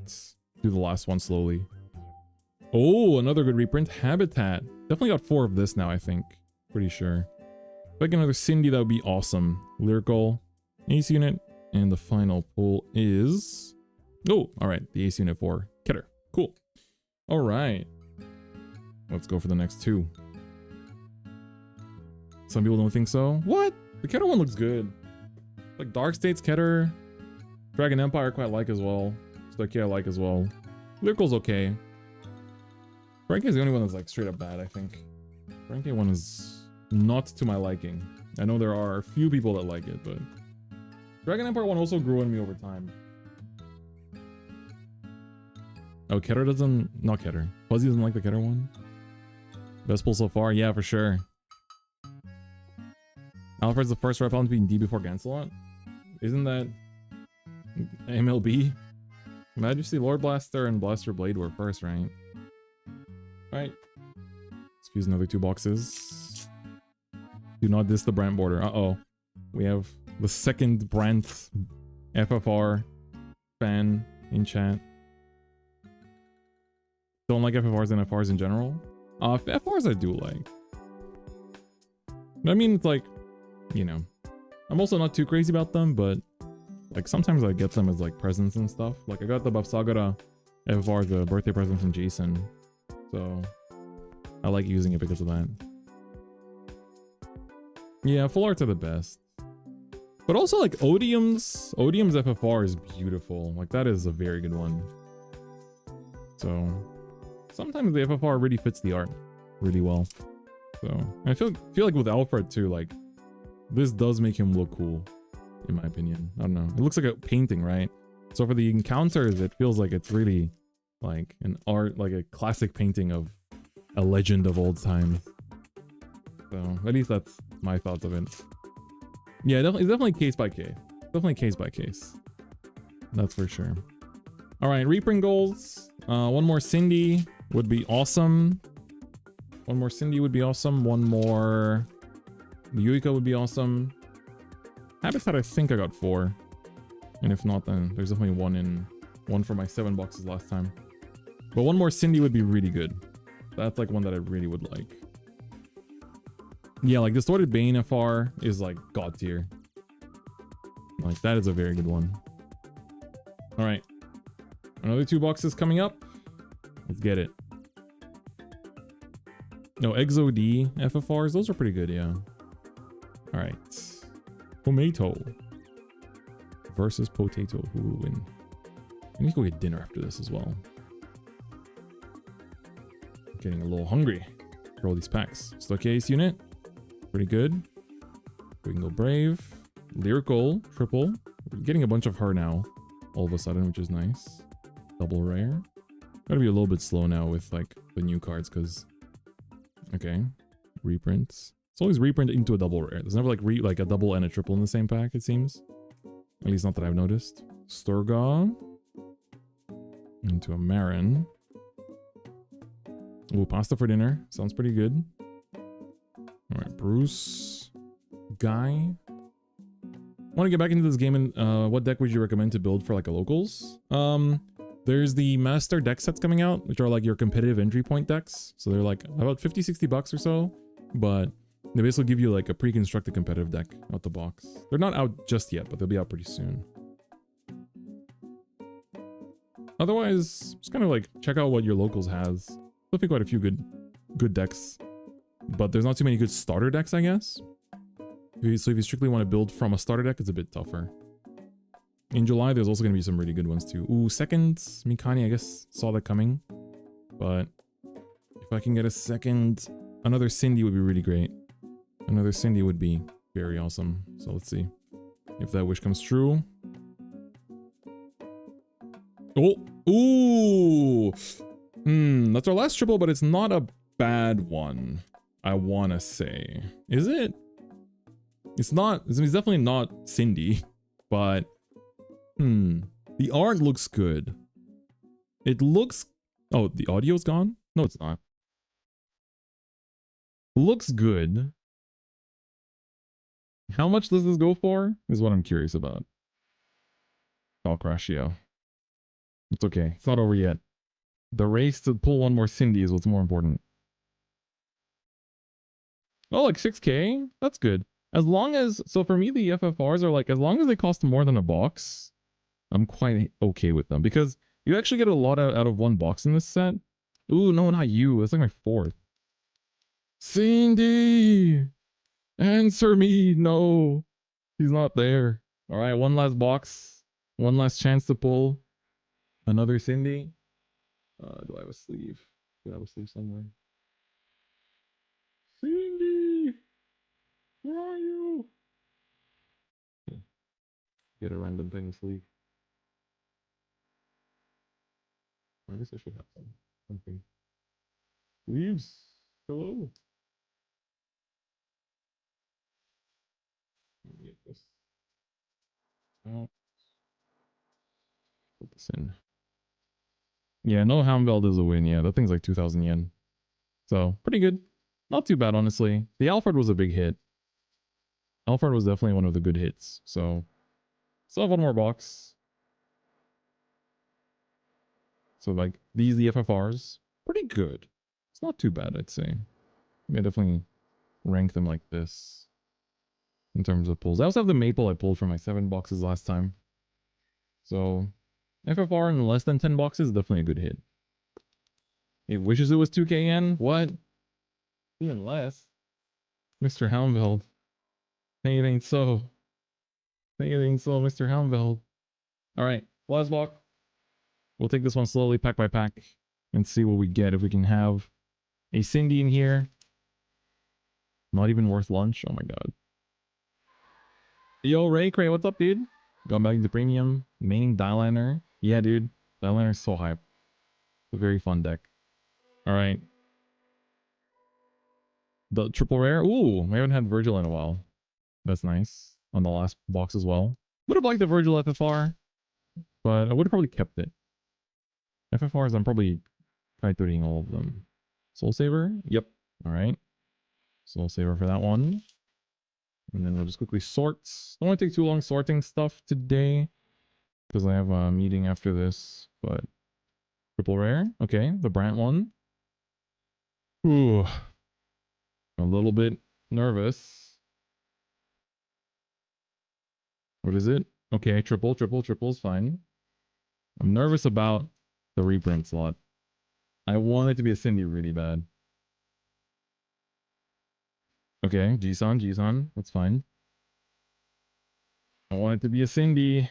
do the last one slowly. Oh, another good reprint. Habitat. Definitely got 4 of this now, I think. Pretty sure. If I get another Cindy, that would be awesome. Lyrical, Ace Unit, and the final pull is... Oh, alright. The Ace Unit for Keter. Cool. Alright. Let's go for the next 2. Some people don't think so. What? The Keter one looks good. Like Dark States, Keter, Dragon Empire I quite like as well. Stoichia I like as well. Lyrical's okay. Frankie is the only one that's like straight up bad, I think. Frankie one is not to my liking. I know there are a few people that like it, but Dragon Empire one also grew on me over time. Oh, Keter doesn't... Not Keter. Fuzzy doesn't like the Keter one. Best pull so far? Yeah, for sure. Alfred's the first rep on to be in D before Gancelot? Isn't that MLB? Majesty, Lord Blaster, and Blaster Blade were first, right? Alright. Let's fuse another 2 boxes. Do not diss the Brant border. Uh-oh. We have the second Brant FFR fan in chat. Don't like FFRs and FRs in general? FRs I do like. I mean, it's like, you know, I'm also not too crazy about them, but like sometimes I get them as like presents and stuff. Like I got the Bafsagara FFR, the birthday present from Jason. So I like using it because of that. Yeah, full arts are the best. But also like Odium's FFR is beautiful. Like that is a very good one. So sometimes the FFR really fits the art really well. So I feel like with Alfred too, like this does make him look cool, in my opinion. I don't know. It looks like a painting, right? So for the encounters, it feels like it's really like an art, like a classic painting of a legend of old times. So at least that's my thoughts of it. Yeah, it's definitely case by case. Definitely case by case. That's for sure. All right, reprint goals. One more Cindy would be awesome. One more Cindy would be awesome. One more Yuika would be awesome. Habitat, I think I got 4. And if not, then there's definitely one for my 7 boxes last time. But one more Cindy would be really good. That's like one that I really would like. Yeah, like Distorted Bane FR is like god tier. Like that is a very good one. All right, another 2 boxes coming up. Let's get it. No, Exo D FFRs, those are pretty good, yeah. All right, Tomato versus Potato. Who will win? I need to go get dinner after this as well. Getting a little hungry for all these packs. Stoichia Ace Unit, pretty good. We can go Brave. Lyrical, triple. We're getting a bunch of her now, all of a sudden, which is nice. Double rare. Gotta be a little bit slow now with like the new cards, because okay, reprints. It's always reprint into a double rare. There's never like a double and a triple in the same pack, it seems. At least not that I've noticed. Sturga into a Marin. Ooh, pasta for dinner. Sounds pretty good. Alright, Bruce. Guy. Want to get back into this game, and what deck would you recommend to build for like a locals? There's the master deck sets coming out, which are like your competitive entry point decks. So they're like about 50-60 bucks or so, but they basically give you like a pre-constructed competitive deck out the box. They're not out just yet, but they'll be out pretty soon. Otherwise, just kind of like check out what your locals has. Definitely quite a few good decks, but there's not too many good starter decks, I guess. So if you strictly want to build from a starter deck, it's a bit tougher. In July, there's also going to be some really good ones too. Ooh, second Mikani, I guess, saw that coming. But if I can get a second, another Cindy would be really great. Another Cindy would be very awesome. So let's see if that wish comes true. Oh, ooh. That's our last triple, but it's not a bad one, I want to say. Is it? It's not, it's definitely not Cindy, but the art looks good. It looks, oh, the audio's gone? No, it's not. Looks good. How much does this go for? Is what I'm curious about. Falcratio. It's okay. It's not over yet. The race to pull one more Cindy is what's more important. Oh, like 6K? That's good. As long as, so for me, the FFRs are like, as long as they cost more than a box, I'm quite okay with them. Because you actually get a lot out of one box in this set. Ooh, no, not you. It's like my fourth. Cindy! Answer me! No! He's not there. Alright, one last box. One last chance to pull another Cindy. Do I have a sleeve? Do I have a sleeve somewhere? Cindy! Where are you? Get a random thing sleeve. I guess I should have something. Sleeves? Hello? Let me get this. Put this in. Yeah, no Hamveld is a win. Yeah, that thing's like 2,000 yen. So, pretty good. Not too bad, honestly. The Alfred was a big hit. Alfred was definitely one of the good hits. So, still have one more box. So, like, these the FFRs. Pretty good. It's not too bad, I'd say. I definitely rank them like this in terms of pulls. I also have the Maple I pulled from my 7 boxes last time. So, FFR in less than 10 boxes is definitely a good hit. It wishes it was 2K yen? What? Even less. Mr. Houndveld. Think it ain't so. Think it ain't so, Mr. Houndveld. Alright, last block. We'll take this one slowly, pack by pack, and see what we get. If we can have a Cindy in here. Not even worth lunch. Oh my god. Yo, Ray Cray, what's up, dude? Going back into premium. Maining Dieliner. Yeah, dude. Dieliner's so hype. It's a very fun deck. Alright. The triple rare. Ooh, we haven't had Virgil in a while. That's nice. On the last box as well. Would have liked the Virgil FFR, but I would have probably kept it. FFRs, I'm probably kaituring all of them. Soul Saver? Yep. Alright. Soul Saver for that one. And then we'll just quickly sort. Don't want to take too long sorting stuff today, because I have a meeting after this, but triple rare. Okay, the Brant one. Ooh. A little bit nervous. What is it? Okay, triple is fine. I'm nervous about the reprint slot. I want it to be a Cindy really bad. Okay, Jisan, that's fine. I want it to be a Cindy.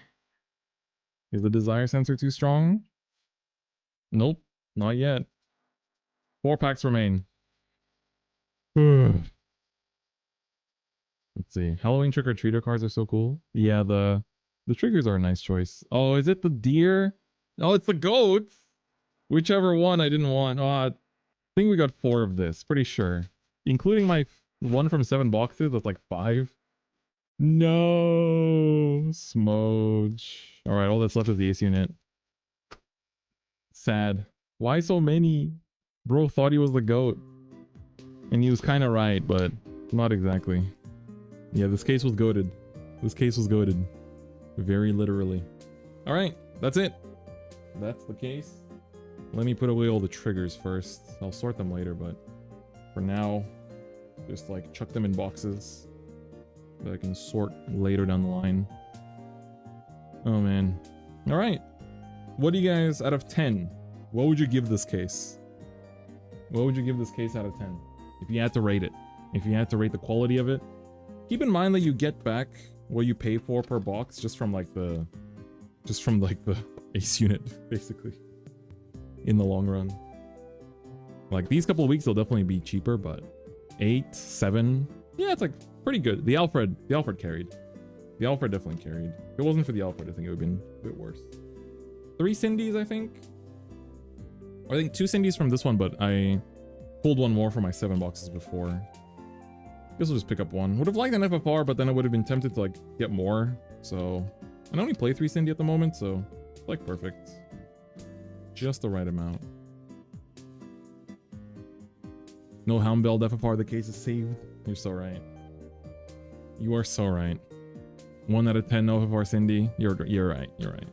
Is the desire sensor too strong? Nope, not yet. 4 packs remain. Let's Let's see. Halloween trick-or-treater cards are so cool. Yeah, the triggers are a nice choice. Oh, is it the deer? Oh, it's the goats. Whichever one I didn't want. Oh, I think we got 4 of this. Pretty sure. Including my one from 7 boxes. That's like 5. No. Smooch. Alright, all that's left is the ace unit. Sad. Why so many? Bro thought he was the GOAT. And he was kind of right, but not exactly. Yeah, this case was goated. This case was goated. Very literally. Alright, that's it. That's the case. Let me put away all the triggers first. I'll sort them later, but for now, just like chuck them in boxes that I can sort later down the line. Oh man. Alright. What do you guys, out of 10, what would you give this case? What would you give this case out of 10? If you had to rate it. If you had to rate the quality of it. Keep in mind that you get back what you pay for per box just from like the ace unit, basically. In the long run. Like these couple of weeks they'll definitely be cheaper, but 8, 7, yeah, it's like pretty good. The Alfred carried. The Alfred definitely carried. If it wasn't for the Alfred, I think it would have been a bit worse. 3 Cindy's, I think. Or I think 2 Cindy's from this one, but I pulled one more from my 7 boxes before. Guess I'll just pick up one. Would have liked an FFR, but then I would have been tempted to like get more. So I only play 3 Cindy at the moment, so it's like perfect. Just the right amount. No Houndbell FFR, the case is saved. You're so right. You are so right. 1 out of 10 no FFR Cindy. You're right. You're right.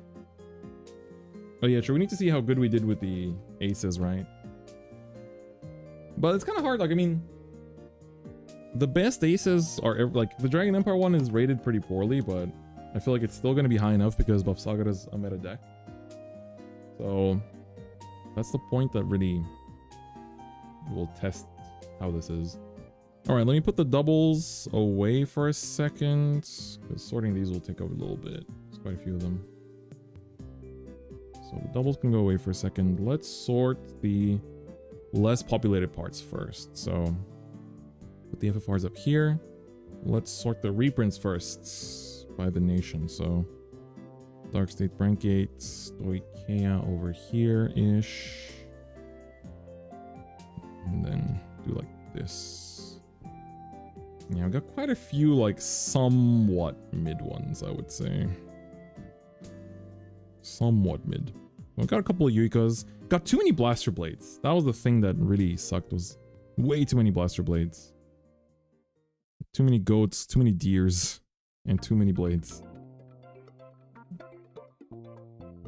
Oh yeah, true. We need to see how good we did with the aces, right? But it's kind of hard. Like, I mean, the best aces are like the Dragon Empire one is rated pretty poorly, but I feel like it's still going to be high enough because Buff Saga is a meta deck. So that's the point that really will test how this is. All right, let me put the doubles away for a second because sorting these will take over a little bit. There's quite a few of them. So the doubles can go away for a second. Let's sort the less populated parts first. So put the FFRs up here. Let's sort the reprints first by the nation. So Dark State Brancate, Stoicheia over here-ish. And then do like this. Yeah, I've got quite a few like somewhat mid ones, I would say. Somewhat mid. I've got a couple of Yuikas. Got too many Blaster Blades. That was the thing that really sucked, was way too many Blaster Blades. Too many goats, too many deers, and too many blades.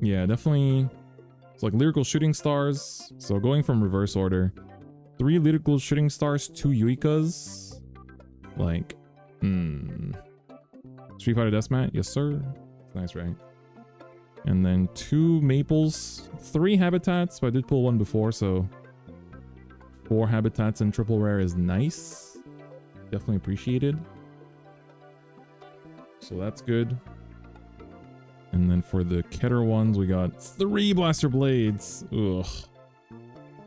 Yeah, definitely. It's like Lyrical Shooting Stars. So going from reverse order. 3 Lyrical Shooting Stars, 2 Yuikas. Like, Street Fighter Deathmatch, yes sir. Nice, right? And then 2 Maples, 3 Habitats, but I did pull one before, so 4 Habitats and triple rare is nice. Definitely appreciated. So that's good. And then for the Keter ones, we got 3 Blaster Blades. Ugh.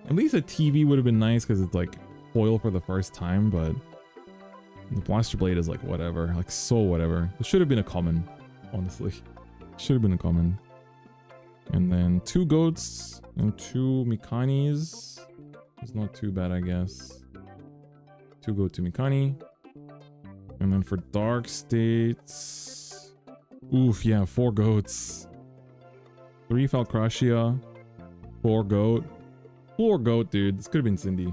At least a TV would have been nice because it's like foil for the first time, but the Blaster Blade is like whatever. Like so whatever. It should have been a common, honestly. Should have been a common. And then 2 Goats and 2 Mikanis. It's not too bad, I guess. 2 Goat, 2 Mikani. And then for Dark States... Oof, yeah, 4 Goats. 3 Falcracia. 4 Goat. 4 Goat, dude. This could have been Cindy.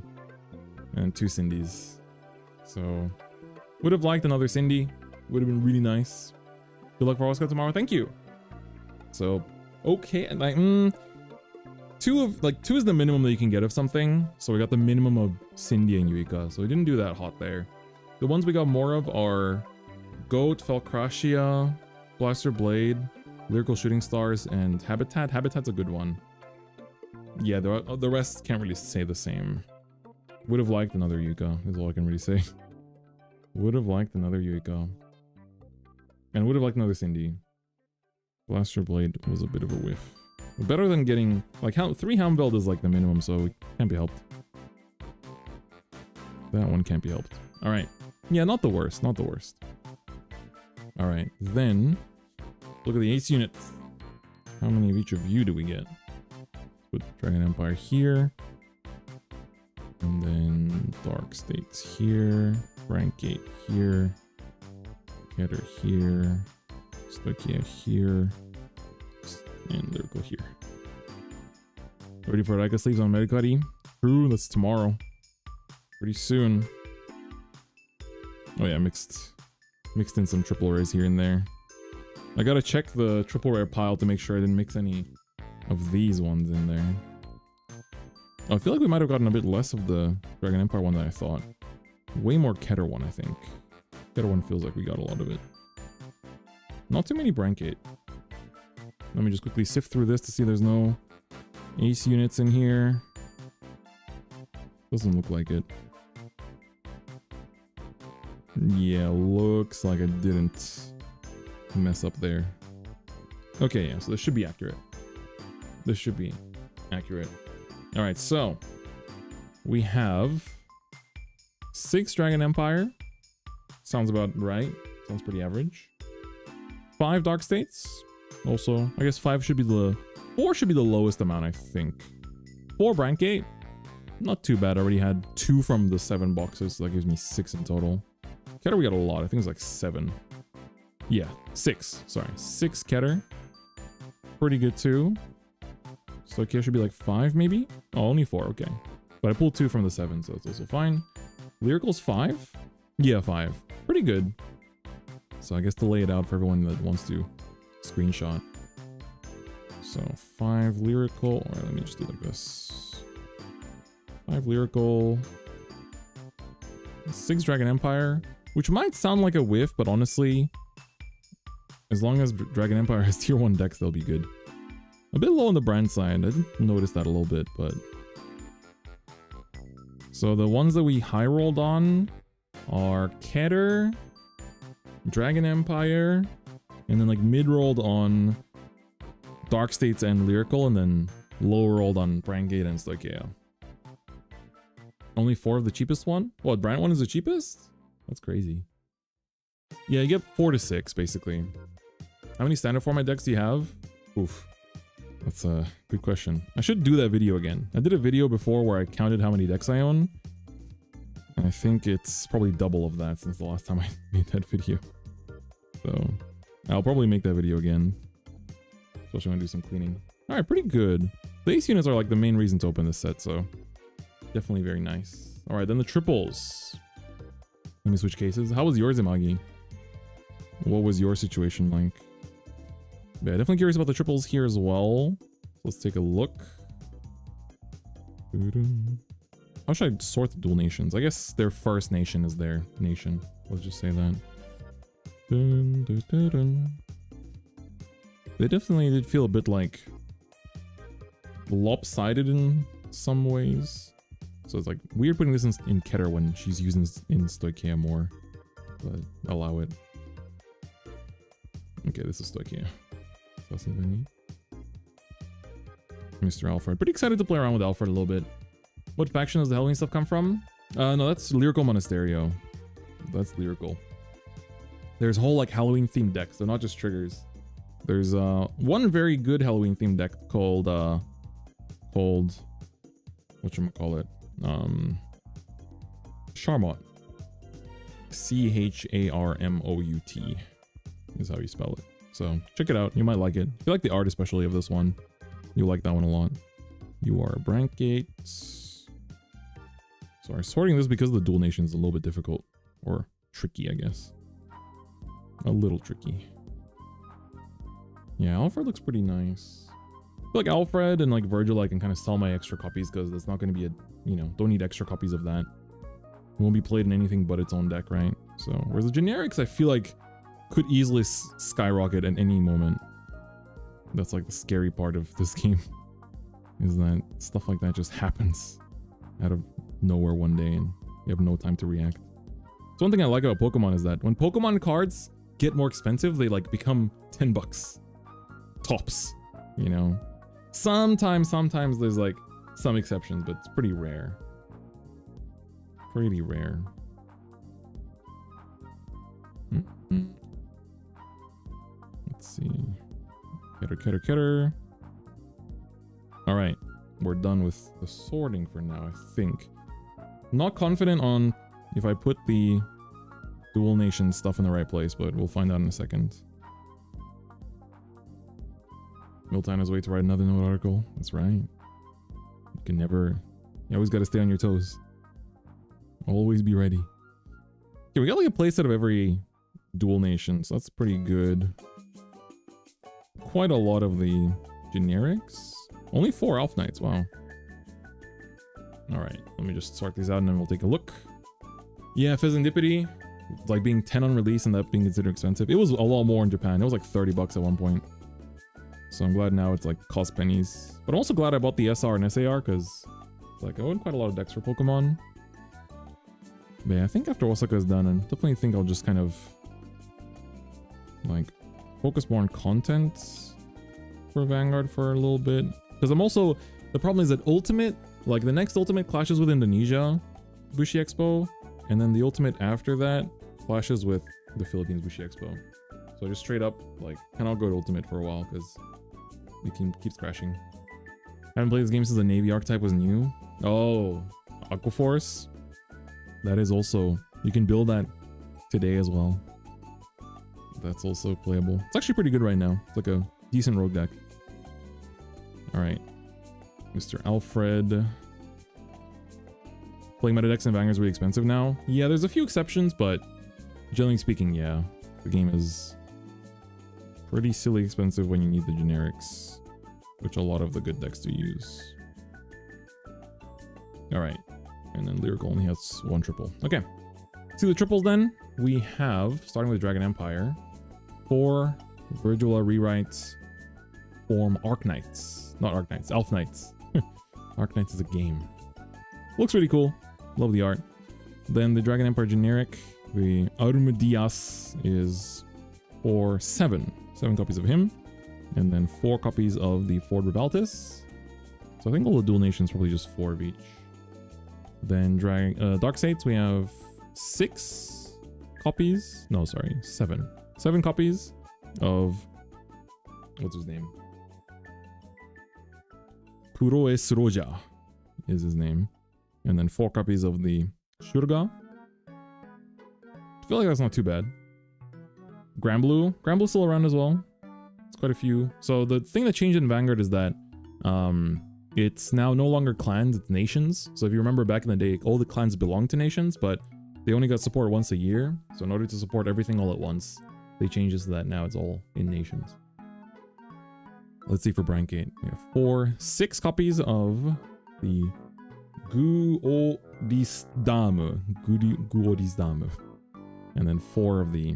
And 2 Cindy's. So, would have liked another Cindy. Would have been really nice. Good luck for Oscar tomorrow. Thank you. So, okay. And like, 2 is the minimum that you can get of something. So we got the minimum of Cindy and Yuika. So we didn't do that hot there. The ones we got more of are Goat, Falcracia, Blaster Blade, Lyrical Shooting Stars, and Habitat. Habitat's a good one. Yeah, the rest can't really say the same. Would have liked another Yuika, is all I can really say. Would have liked another Yuika. And would have liked another Cindy. Blaster Blade was a bit of a whiff. Better than getting... Like, 3 Houndbelt is like the minimum, so it can't be helped. That one can't be helped. Alright. Yeah, not the worst, not the worst. All right, then look at the ace units. How many of each of you do we get? Put Dragon Empire here. And then Dark States here. Brankgate here. Keter here. Stoichia here. And Lyrical here. Ready for Rika sleeves on Medicuddy? True, that's tomorrow. Pretty soon. Oh yeah, mixed in some triple rares here and there. I gotta check the triple rare pile to make sure I didn't mix any of these ones in there. Oh, I feel like we might have gotten a bit less of the Dragon Empire one than I thought. Way more Keter one, I think. Keter one feels like we got a lot of it. Not too many Brankgate. Let me just quickly sift through this to see there's no ace units in here. Doesn't look like it. Yeah, looks like I didn't mess up there. Okay, yeah, so this should be accurate. This should be accurate. All right, so we have 6 Dragon Empire. Sounds about right. Sounds pretty average. 5 Dark States. Also, I guess 4 should be the lowest amount, I think. 4 Brankgate. Not too bad. I already had 2 from the 7 boxes, so that gives me 6 in total. Keter, we got a lot. I think it's like 7. Yeah, 6. Sorry, 6 Keter. Pretty good too. So Keter should be like 5 maybe? Oh, only 4, okay. But I pulled 2 from the 7, so that's also fine. Lyrical's 5? Yeah, 5. Pretty good. So I guess to lay it out for everyone that wants to screenshot. So 5 Lyrical. Alright, let me just do it like this. 5 Lyrical. 6 Dragon Empire. Which might sound like a whiff, but honestly, as long as Dragon Empire has tier 1 decks, they'll be good. A bit low on the brand side. I didn't notice that a little bit, but... So the ones that we high rolled on are Keter, Dragon Empire, and then like mid rolled on Dark States and Lyrical, and then low rolled on Brankgate and Stoichia. Only 4 of the cheapest one? What, Brand 1 is the cheapest? That's crazy. Yeah, you get 4 to 6, basically. How many standard format decks do you have? Oof. That's a good question. I should do that video again. I did a video before where I counted how many decks I own. And I think it's probably double of that since the last time I made that video. So, I'll probably make that video again. Especially when I do some cleaning. Alright, pretty good. The ace units are like the main reason to open this set, so... Definitely very nice. Alright, then the triples. Let me switch cases. How was yours, Imagi? What was your situation like? Yeah, definitely curious about the triples here as well. Let's take a look. How should I sort the dual nations? I guess their first nation is their nation. Let's just say that. They definitely did feel a bit like lopsided in some ways. So it's like weird putting this in Keter when she's using in Stoichia more. But allow it. Okay, this is Stoichia. That's something I need. Mr. Alfred. Pretty excited to play around with Alfred a little bit. What faction does the Halloween stuff come from? No, that's Lyrical Monasterio. That's Lyrical. There's whole like Halloween themed decks. They're not just triggers. There's one very good Halloween themed deck called whatchamacallit? Charmout. Charmout is how you spell it. So check it out. You might like it. If you like the art especially of this one, you'll like that one a lot. You are Brankgate. Sorry, sorting this because of the dual nation is a little bit difficult. Or tricky, I guess. A little tricky. Yeah, Alfred looks pretty nice. I feel like Alfred and like Virgil, I can kind of sell my extra copies because that's not going to be a, you know, don't need extra copies of that. It won't be played in anything but its own deck, right? So, whereas the generics, I feel like could easily skyrocket at any moment. That's like the scary part of this game. Is that stuff like that just happens out of nowhere one day and you have no time to react. So one thing I like about Pokemon is that when Pokemon cards get more expensive, they like become 10 bucks. Tops. You know? Sometimes there's like some exceptions, but it's pretty rare. Pretty rare. Ketter. Alright, we're done with the sorting for now, I think. Not confident on if I put the dual nation stuff in the right place, but we'll find out in a second. Milton has wait to write another note article. That's right. You can never... You always gotta stay on your toes. Always be ready. Okay, we got like a playset of every dual nation, so that's pretty good. Quite a lot of the generics. Only 4 Elf Knights, wow. Alright, let me just sort these out and then we'll take a look. Yeah, Pheasantipity, like being 10 on release and that being considered expensive. It was a lot more in Japan. It was like 30 bucks at one point. So I'm glad now it's like cost pennies. But I'm also glad I bought the SR and SAR because like I own quite a lot of decks for Pokemon. But yeah, I think after Osaka is done, I definitely think I'll just kind of like focus more on content for Vanguard for a little bit. Because I'm also, the problem is that Ultimate, like the next Ultimate clashes with Indonesia Bushi Expo, and then the Ultimate after that clashes with the Philippines Bushi Expo. So I just straight up like cannot go to Ultimate for a while because it keeps crashing. I haven't played this game since the Navy archetype was new. Oh, Aquaforce. That is also, you can build that today as well. That's also playable. It's actually pretty good right now. It's like a decent rogue deck. Alright. Mr. Alfred. Playing meta decks in Vanguard is really expensive now. Yeah, there's a few exceptions, but generally speaking, yeah. The game is pretty silly expensive when you need the generics, which a lot of the good decks do use. Alright. And then Lyrical only has 1 triple. Okay. See the triples then? We have, starting with Dragon Empire, 4 Virgula rewrites form Arc Knights. Not Arc Knights, Elf Knights. Arc Knights is a game. Looks really cool. Love the art. Then the Dragon Empire generic, the Armadias is for 7 copies of him. And then 4 copies of the Ford Rebaltis. So I think all the dual nations probably just 4 of each. Then Dark Saints, we have 6 copies. No, sorry, 7. 7 copies of, what's his name? Puroes Roja is his name. And then 4 copies of the Shurga. I feel like that's not too bad. Granblue. Granblue's still around as well. It's quite a few. So the thing that changed in Vanguard is that it's now no longer clans, it's nations. So if you remember back in the day, all the clans belonged to nations, but they only got support once a year. So in order to support everything all at once, they changed this so that now it's all in nations. Let's see for Brancate. We have 6 copies of the Guodisdame. Guodisdame. And then 4 of the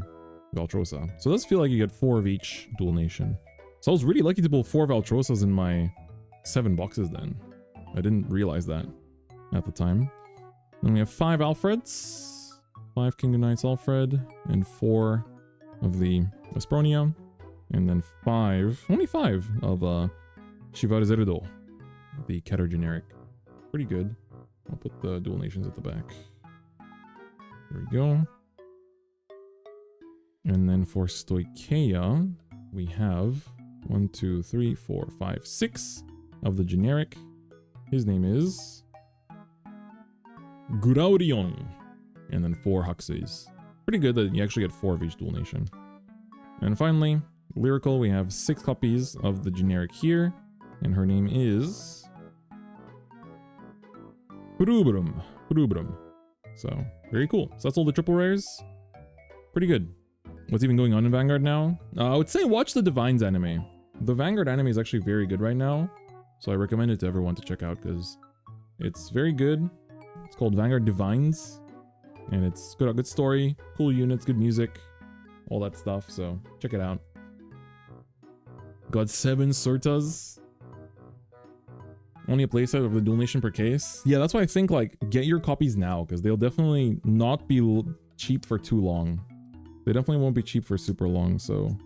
Valtrosa. So it does feel like you get 4 of each dual nation. So I was really lucky to pull 4 Valtrosas in my 7 boxes then. I didn't realize that at the time. Then we have 5 Alfreds. 5 Kingdom Knights Alfred. And 4 of the Aspronia. And then 5, only 5 of Shivarzerdo, the Keter generic. Pretty good. I'll put the dual nations at the back. There we go. And then for Stoicheia, we have 1, 2, 3, 4, 5, 6 of the generic. His name is Guraurion. And then 4 Huxleys. Pretty good that you actually get 4 of each dual nation. And finally, Lyrical, we have 6 copies of the generic here. And her name is Purubrum. So, very cool. So that's all the triple rares. Pretty good. What's even going on in Vanguard now? I would say watch the Divines anime. The Vanguard anime is actually very good right now. So I recommend it to everyone to check out because it's very good. It's called Vanguard Divines. And it's got a good story, cool units, good music, all that stuff. So check it out. Got 7 Surtas. Only a playset of the dual nation per case. Yeah, that's why I think like get your copies now because they'll definitely not be cheap for too long. They definitely won't be cheap for super long, so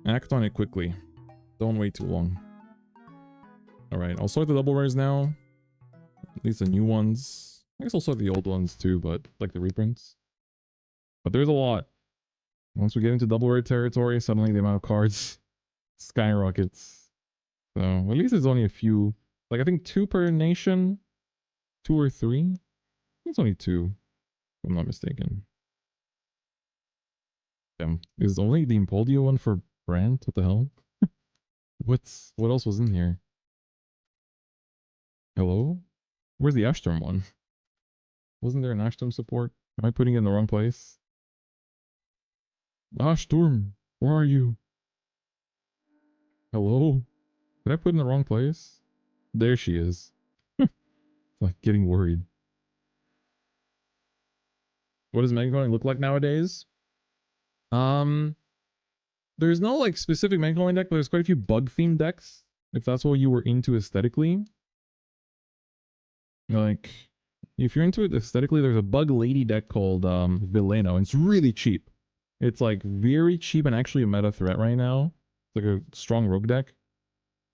act on it quickly. Don't wait too long. Alright, I'll sort the double rares now. At least the new ones. I guess I'll sort the old ones too, but like the reprints. But there's a lot. Once we get into double rare territory, suddenly the amount of cards skyrockets. So at least there's only a few. Like I think 2 per nation, 2 or 3. I think it's only 2, if I'm not mistaken. Damn, is only the Impolio one for Brand? What the hell? What else was in here? Hello? Where's the Ashtorm one? Wasn't there an Ashtorm support? Am I putting it in the wrong place? Ashtorm, where are you? Hello? Did I put in the wrong place? There she is. Like getting worried. What does Mega Coin look like nowadays? There's no like specific Mega Coin deck, but there's quite a few bug themed decks. If that's what you were into aesthetically. Like, if you're into it aesthetically, there's a bug lady deck called Villano. It's really cheap. It's like very cheap and actually a meta threat right now. It's like a strong rogue deck.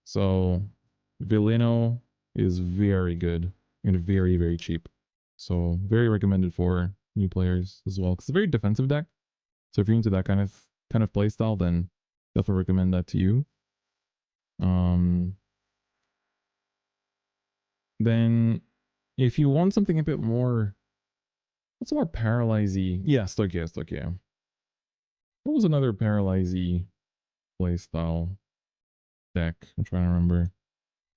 So Villano is very good and very, very cheap. So very recommended for new players as well. Because it's a very defensive deck. So if you're into that kind of playstyle, then definitely recommend that to you. Then if you want something a bit more, what's more paralyzy? Yeah, Stoichia. What was another paralyzy playstyle deck? I'm trying to remember.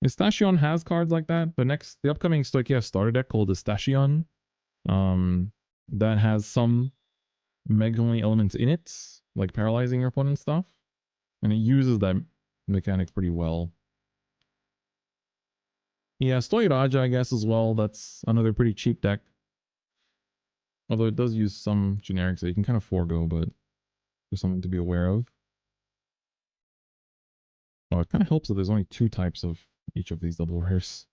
Estashion has cards like that. The upcoming Stoichia starter deck called Estashion, that has some Mega elements in it, like paralyzing your opponent's stuff, and it uses that mechanic pretty well. Yeah, Stoiraja, I guess, as well. That's another pretty cheap deck. Although it does use some generics that you can kind of forego, but there's something to be aware of. Oh, it kind of helps that there's only 2 types of each of these double rares.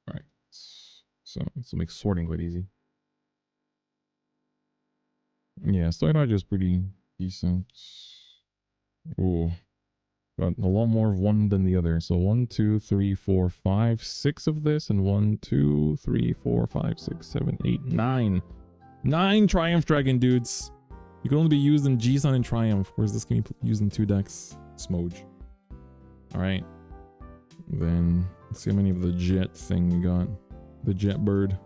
Alright. So this will make sorting quite easy. Yeah, Stoiraja is pretty decent. Ooh. Got a lot more of one than the other. So 1, 2, 3, 4, 5, 6 of this, and 1, 2, 3, 4, 5, 6, 7, 8, 9. 9 Triumph Dragon dudes. You can only be used in G-Sun and Triumph, whereas this can be used in 2 decks. Smoj. Alright. Then let's see how many of the jet thing we got. The jet bird.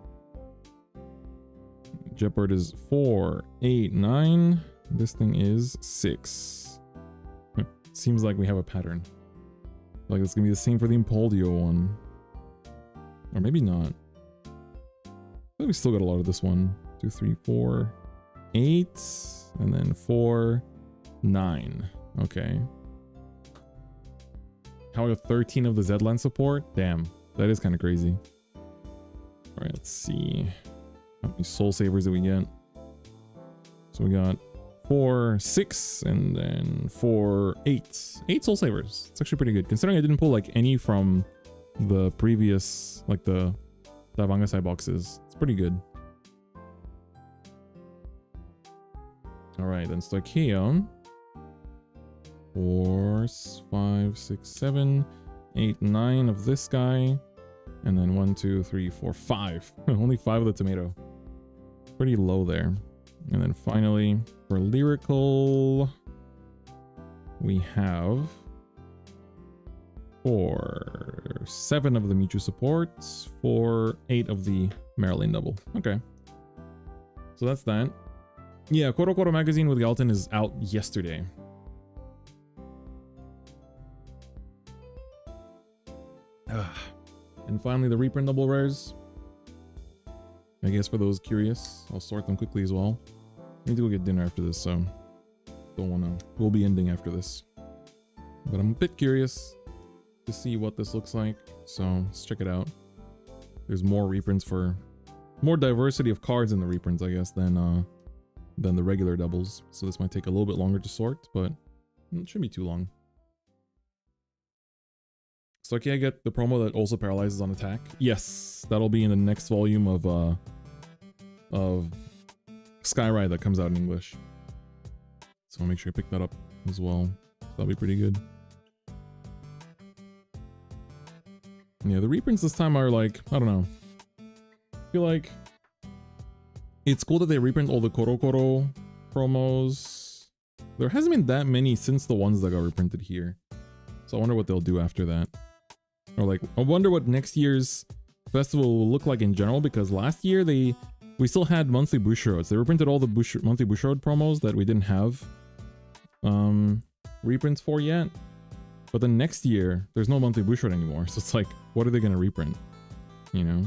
Jet bird is 4, 8, 9. This thing is 6. Seems like we have a pattern. Like it's gonna be the same for the Impolio one. Or maybe not. But we still got a lot of this one. 2, 3, 4, 8. And then 4, 9. Okay. How about 13 of the Zland support? Damn, that is kind of crazy. Alright, let's see. How many Soul Savers did we get? So we got 4, 6, and then 4, 8. 8 Soul Savers. It's actually pretty good, considering I didn't pull like any from the previous, like the vanguard side boxes. It's pretty good. Alright, then Stoichia. 4, 5, 6, 7, 8, 9 of this guy. And then 1, 2, 3, 4, 5. Only 5 of the tomato. Pretty low there. And then finally, for lyrical, we have 4, 7 of the Michu supports, 4, 8 of the Marilyn double. Okay. So that's that. Yeah, Koro Koro magazine with Galton is out yesterday. And finally, the reprint double rares. I guess for those curious, I'll sort them quickly as well. I need to go get dinner after this, so don't wanna. We'll be ending after this. But I'm a bit curious to see what this looks like, so let's check it out. There's more reprints for more diversity of cards in the reprints, I guess, than the regular doubles. So this might take a little bit longer to sort, but it shouldn't be too long. So can I get the promo that also paralyzes on attack? Yes, that'll be in the next volume of Skyride that comes out in English. So I'll make sure I pick that up as well. That'll be pretty good. Yeah, the reprints this time are like, I don't know. I feel like it's cool that they reprint all the Koro Koro promos. There hasn't been that many since the ones that got reprinted here. So I wonder what they'll do after that. Or like, I wonder what next year's festival will look like in general, because last year we still had monthly Bushiroads. They reprinted all the monthly Bushiroad promos that we didn't have reprints for yet. But then next year, there's no monthly Bushiroad anymore. So it's like, what are they going to reprint? You know?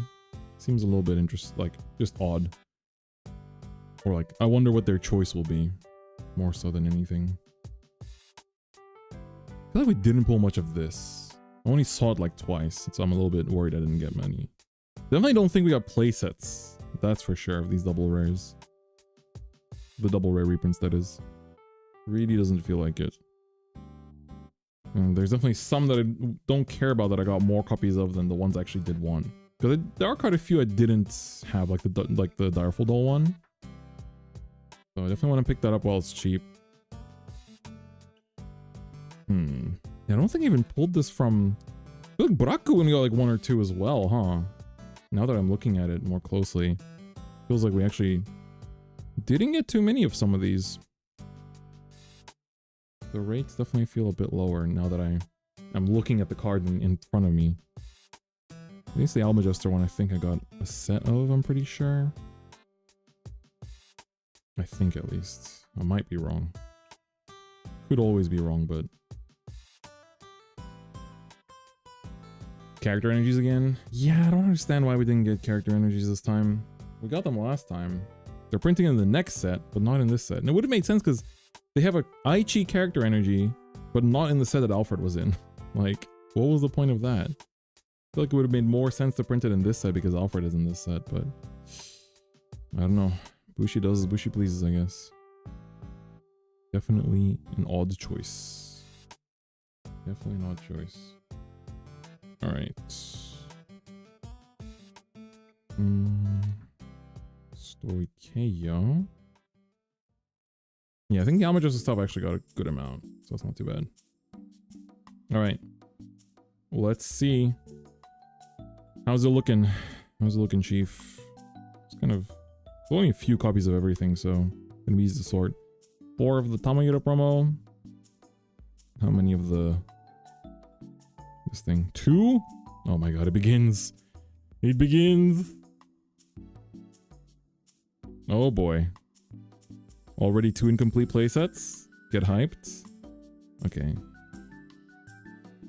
Seems a little bit like, just odd. Or like, I wonder what their choice will be. More so than anything. I feel like we didn't pull much of this. I only saw it like twice, so I'm a little bit worried I didn't get many. Definitely don't think we got playsets. That's for sure, of these double rares. The double rare reprints, that is. Really doesn't feel like it. And there's definitely some that I don't care about that I got more copies of than the ones I actually did want. Because there are quite a few I didn't have, like the Direful Doll one. So I definitely want to pick that up while it's cheap. Yeah, I don't think I even pulled this from... I feel like Braku when we got like 1 or 2 as well, huh? Now that I'm looking at it more closely, feels like we actually didn't get too many of some of these. The rates definitely feel a bit lower now that I'm looking at the card in front of me. At least the Album Adjuster one I think I got a set of, I'm pretty sure. I think at least. I might be wrong. Could always be wrong, but... Character energies again? Yeah, I don't understand why we didn't get character energies this time. We got them last time. They're printing in the next set, but not in this set. And it would have made sense because they have a Aichi character energy, but not in the set that Alfred was in. Like, what was the point of that? I feel like it would have made more sense to print it in this set because Alfred is in this set, but... I don't know. Bushi does as Bushi pleases, I guess. Definitely an odd choice. Definitely an odd choice. Alright. Stoikeia. Yeah, I think the Alma Justice stuff actually got a good amount, so that's not too bad. Alright. Let's see. How's it looking? How's it looking, Chief? It's kind of... only a few copies of everything, so gonna be easy to sort. 4 of the Tamayura promo. How many of the... this thing? 2? Oh my god, it begins. It begins. Oh boy. Already 2 incomplete playsets? Get hyped. Okay.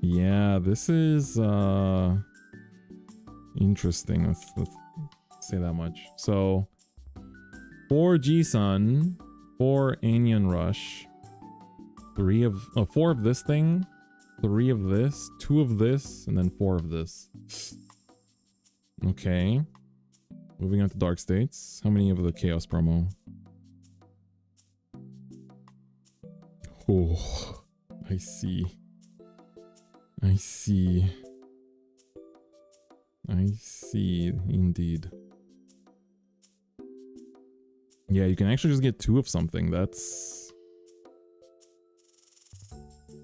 Yeah, this is interesting. Let's say that much. So 4 G-Sun, 4 Anion Rush, 4 of this thing, 3 of this, 2 of this, and then 4 of this. Okay. Moving on to Dark States. How many of the Chaos promo? Oh, I see. I see. I see, indeed. Yeah, you can actually just get 2 of something. That's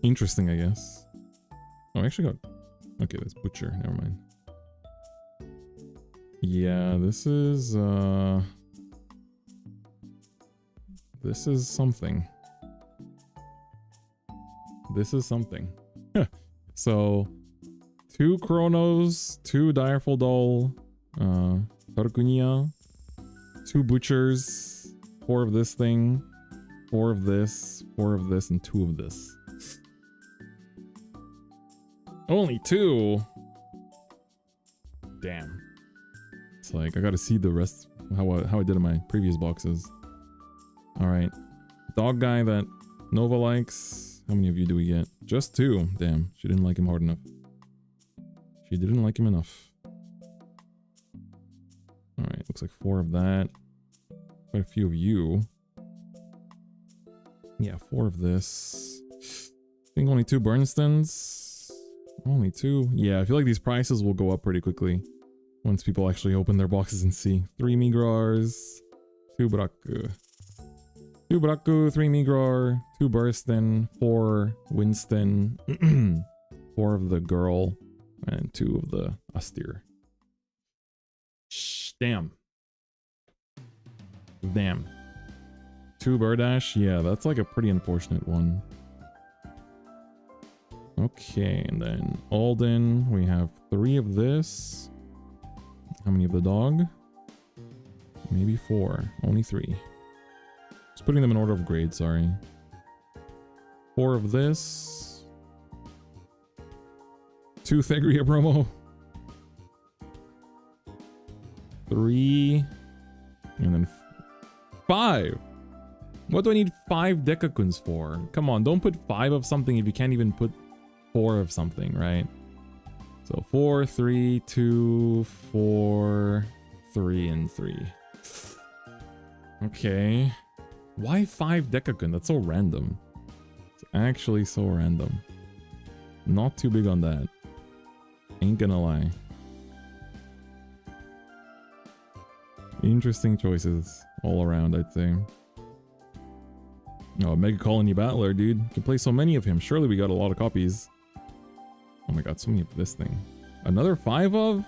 interesting, I guess. Oh, I actually got... okay, that's Butcher. Never mind. Yeah, this is something. This is something. So, 2 Chronos, 2 Direful Doll, Tarkunia, 2 Butchers, 4 of this thing, 4 of this, 4 of this, and 2 of this. Only 2? Damn. It's like, I gotta see the rest, how I did in my previous boxes. Alright. Dog guy that Nova likes. How many of you do we get? Just 2. Damn, she didn't like him hard enough. She didn't like him enough. Alright, looks like 4 of that. Quite a few of you. Yeah, 4 of this. I think only 2 Bernstons. Only 2. Yeah, I feel like these prices will go up pretty quickly once people actually open their boxes and see. 3 Migrars, 2 Braku. 2 Braku, 3 Migrar, 2 Burston, 4 Winston, 4 of the girl, and 2 of the Astir. Shh, damn. Damn. 2 Birdash. Yeah, that's like a pretty unfortunate one. Okay, and then Alden, we have 3 of this. How many of the dog? Maybe 4. Only 3. Just putting them in order of grade, sorry. 4 of this. 2 Thegria promo. 3. And then 5. What do I need 5 Dekakuns for? Come on, don't put 5 of something if you can't even put 4 of something, right? So 4, 3, 2, 4, 3, and 3. Okay. Why 5 Dekakun? That's so random. It's actually so random. Not too big on that. Ain't gonna lie. Interesting choices all around, I'd say. Oh, Mega Colony Battler, dude. You can play so many of him. Surely we got a lot of copies. Oh my god, so many of this thing. Another 5 of?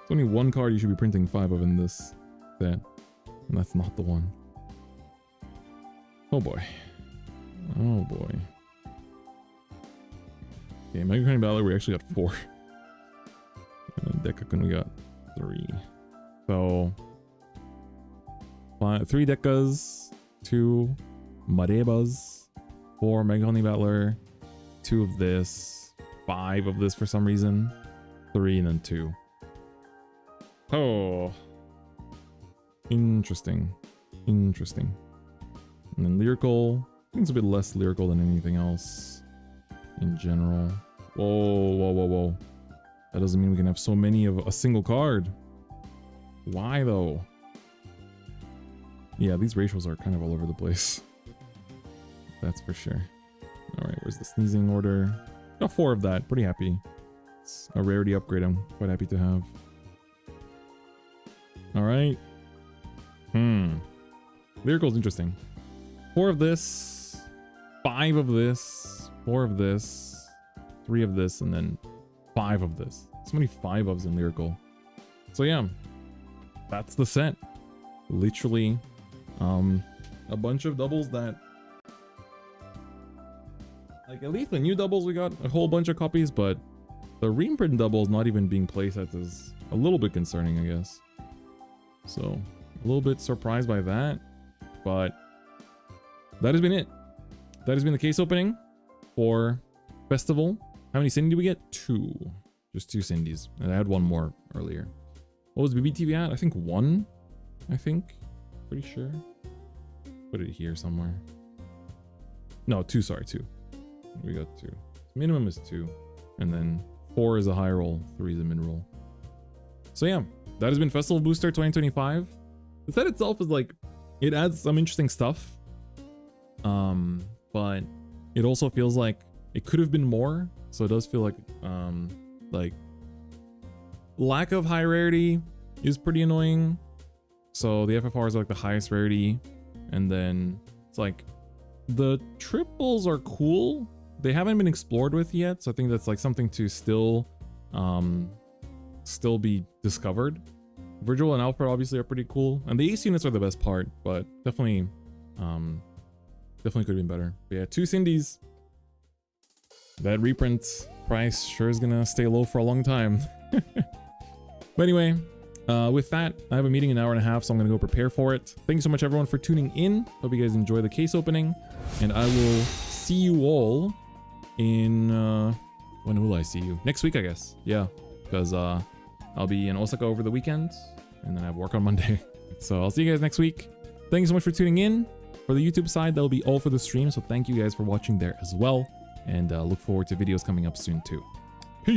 It's only 1 card you should be printing 5 of in this set. And that's not the one. Oh boy. Oh boy. Okay, Mega Colony Battler, we actually got 4. And then Dekakun, we got 3. So 3 Dekas, 2 Marebas, 4 Mega Colony Battler, 2 of this, 5 of this for some reason, 3 and then 2. Oh, interesting, interesting. And then lyrical, I think it's a bit less lyrical than anything else in general. Whoa, whoa, whoa, whoa. That doesn't mean we can have so many of a single card. Why though? Yeah, these ratios are kind of all over the place. That's for sure. Alright, where's the sneezing order? Got 4 of that. Pretty happy. It's a rarity upgrade I'm quite happy to have. Alright. Lyrical's interesting. 4 of this. 5 of this. 4 of this. 3 of this. And then 5 of this. So many 5 ofs in Lyrical. So yeah. That's the set. Literally a bunch of doubles that, like, at least the new doubles we got a whole bunch of copies, but the reprint doubles not even being playsets is a little bit concerning, I guess. So a little bit surprised by that, but that has been it. That has been the case opening for Festival. How many Cindy did we get? 2. Just 2 Cindy's, and I had 1 more earlier. What was BBTV at? I think 1. I think. Pretty sure. Put it here somewhere. No, 2, sorry, 2. We got 2. Minimum is 2. And then 4 is a high roll, 3 is a mid roll. So yeah, that has been Festival Booster 2025. The set itself is like, it adds some interesting stuff. But it also feels like it could have been more. So it does feel like lack of high rarity is pretty annoying. So the FFRs are like the highest rarity, and then it's like the triples are cool. They haven't been explored with yet, so I think that's like something to still be discovered. Virgil and Alfred obviously are pretty cool, and the ace units are the best part, but definitely could have been better. But yeah, 2 Cindy's. That reprint price sure is gonna stay low for a long time. But anyway, with that, I have a meeting in an hour and a half, so I'm gonna go prepare for it. Thank you so much everyone for tuning in. Hope you guys enjoy the case opening, and I will see you all in when will I see you? Next week, I guess. Yeah, because I'll be in Osaka over the weekend, and then I have work on Monday. So I'll see you guys next week. Thank you so much for tuning in. For the YouTube side, that'll be all for the stream, so thank you guys for watching there as well, and look forward to videos coming up soon too.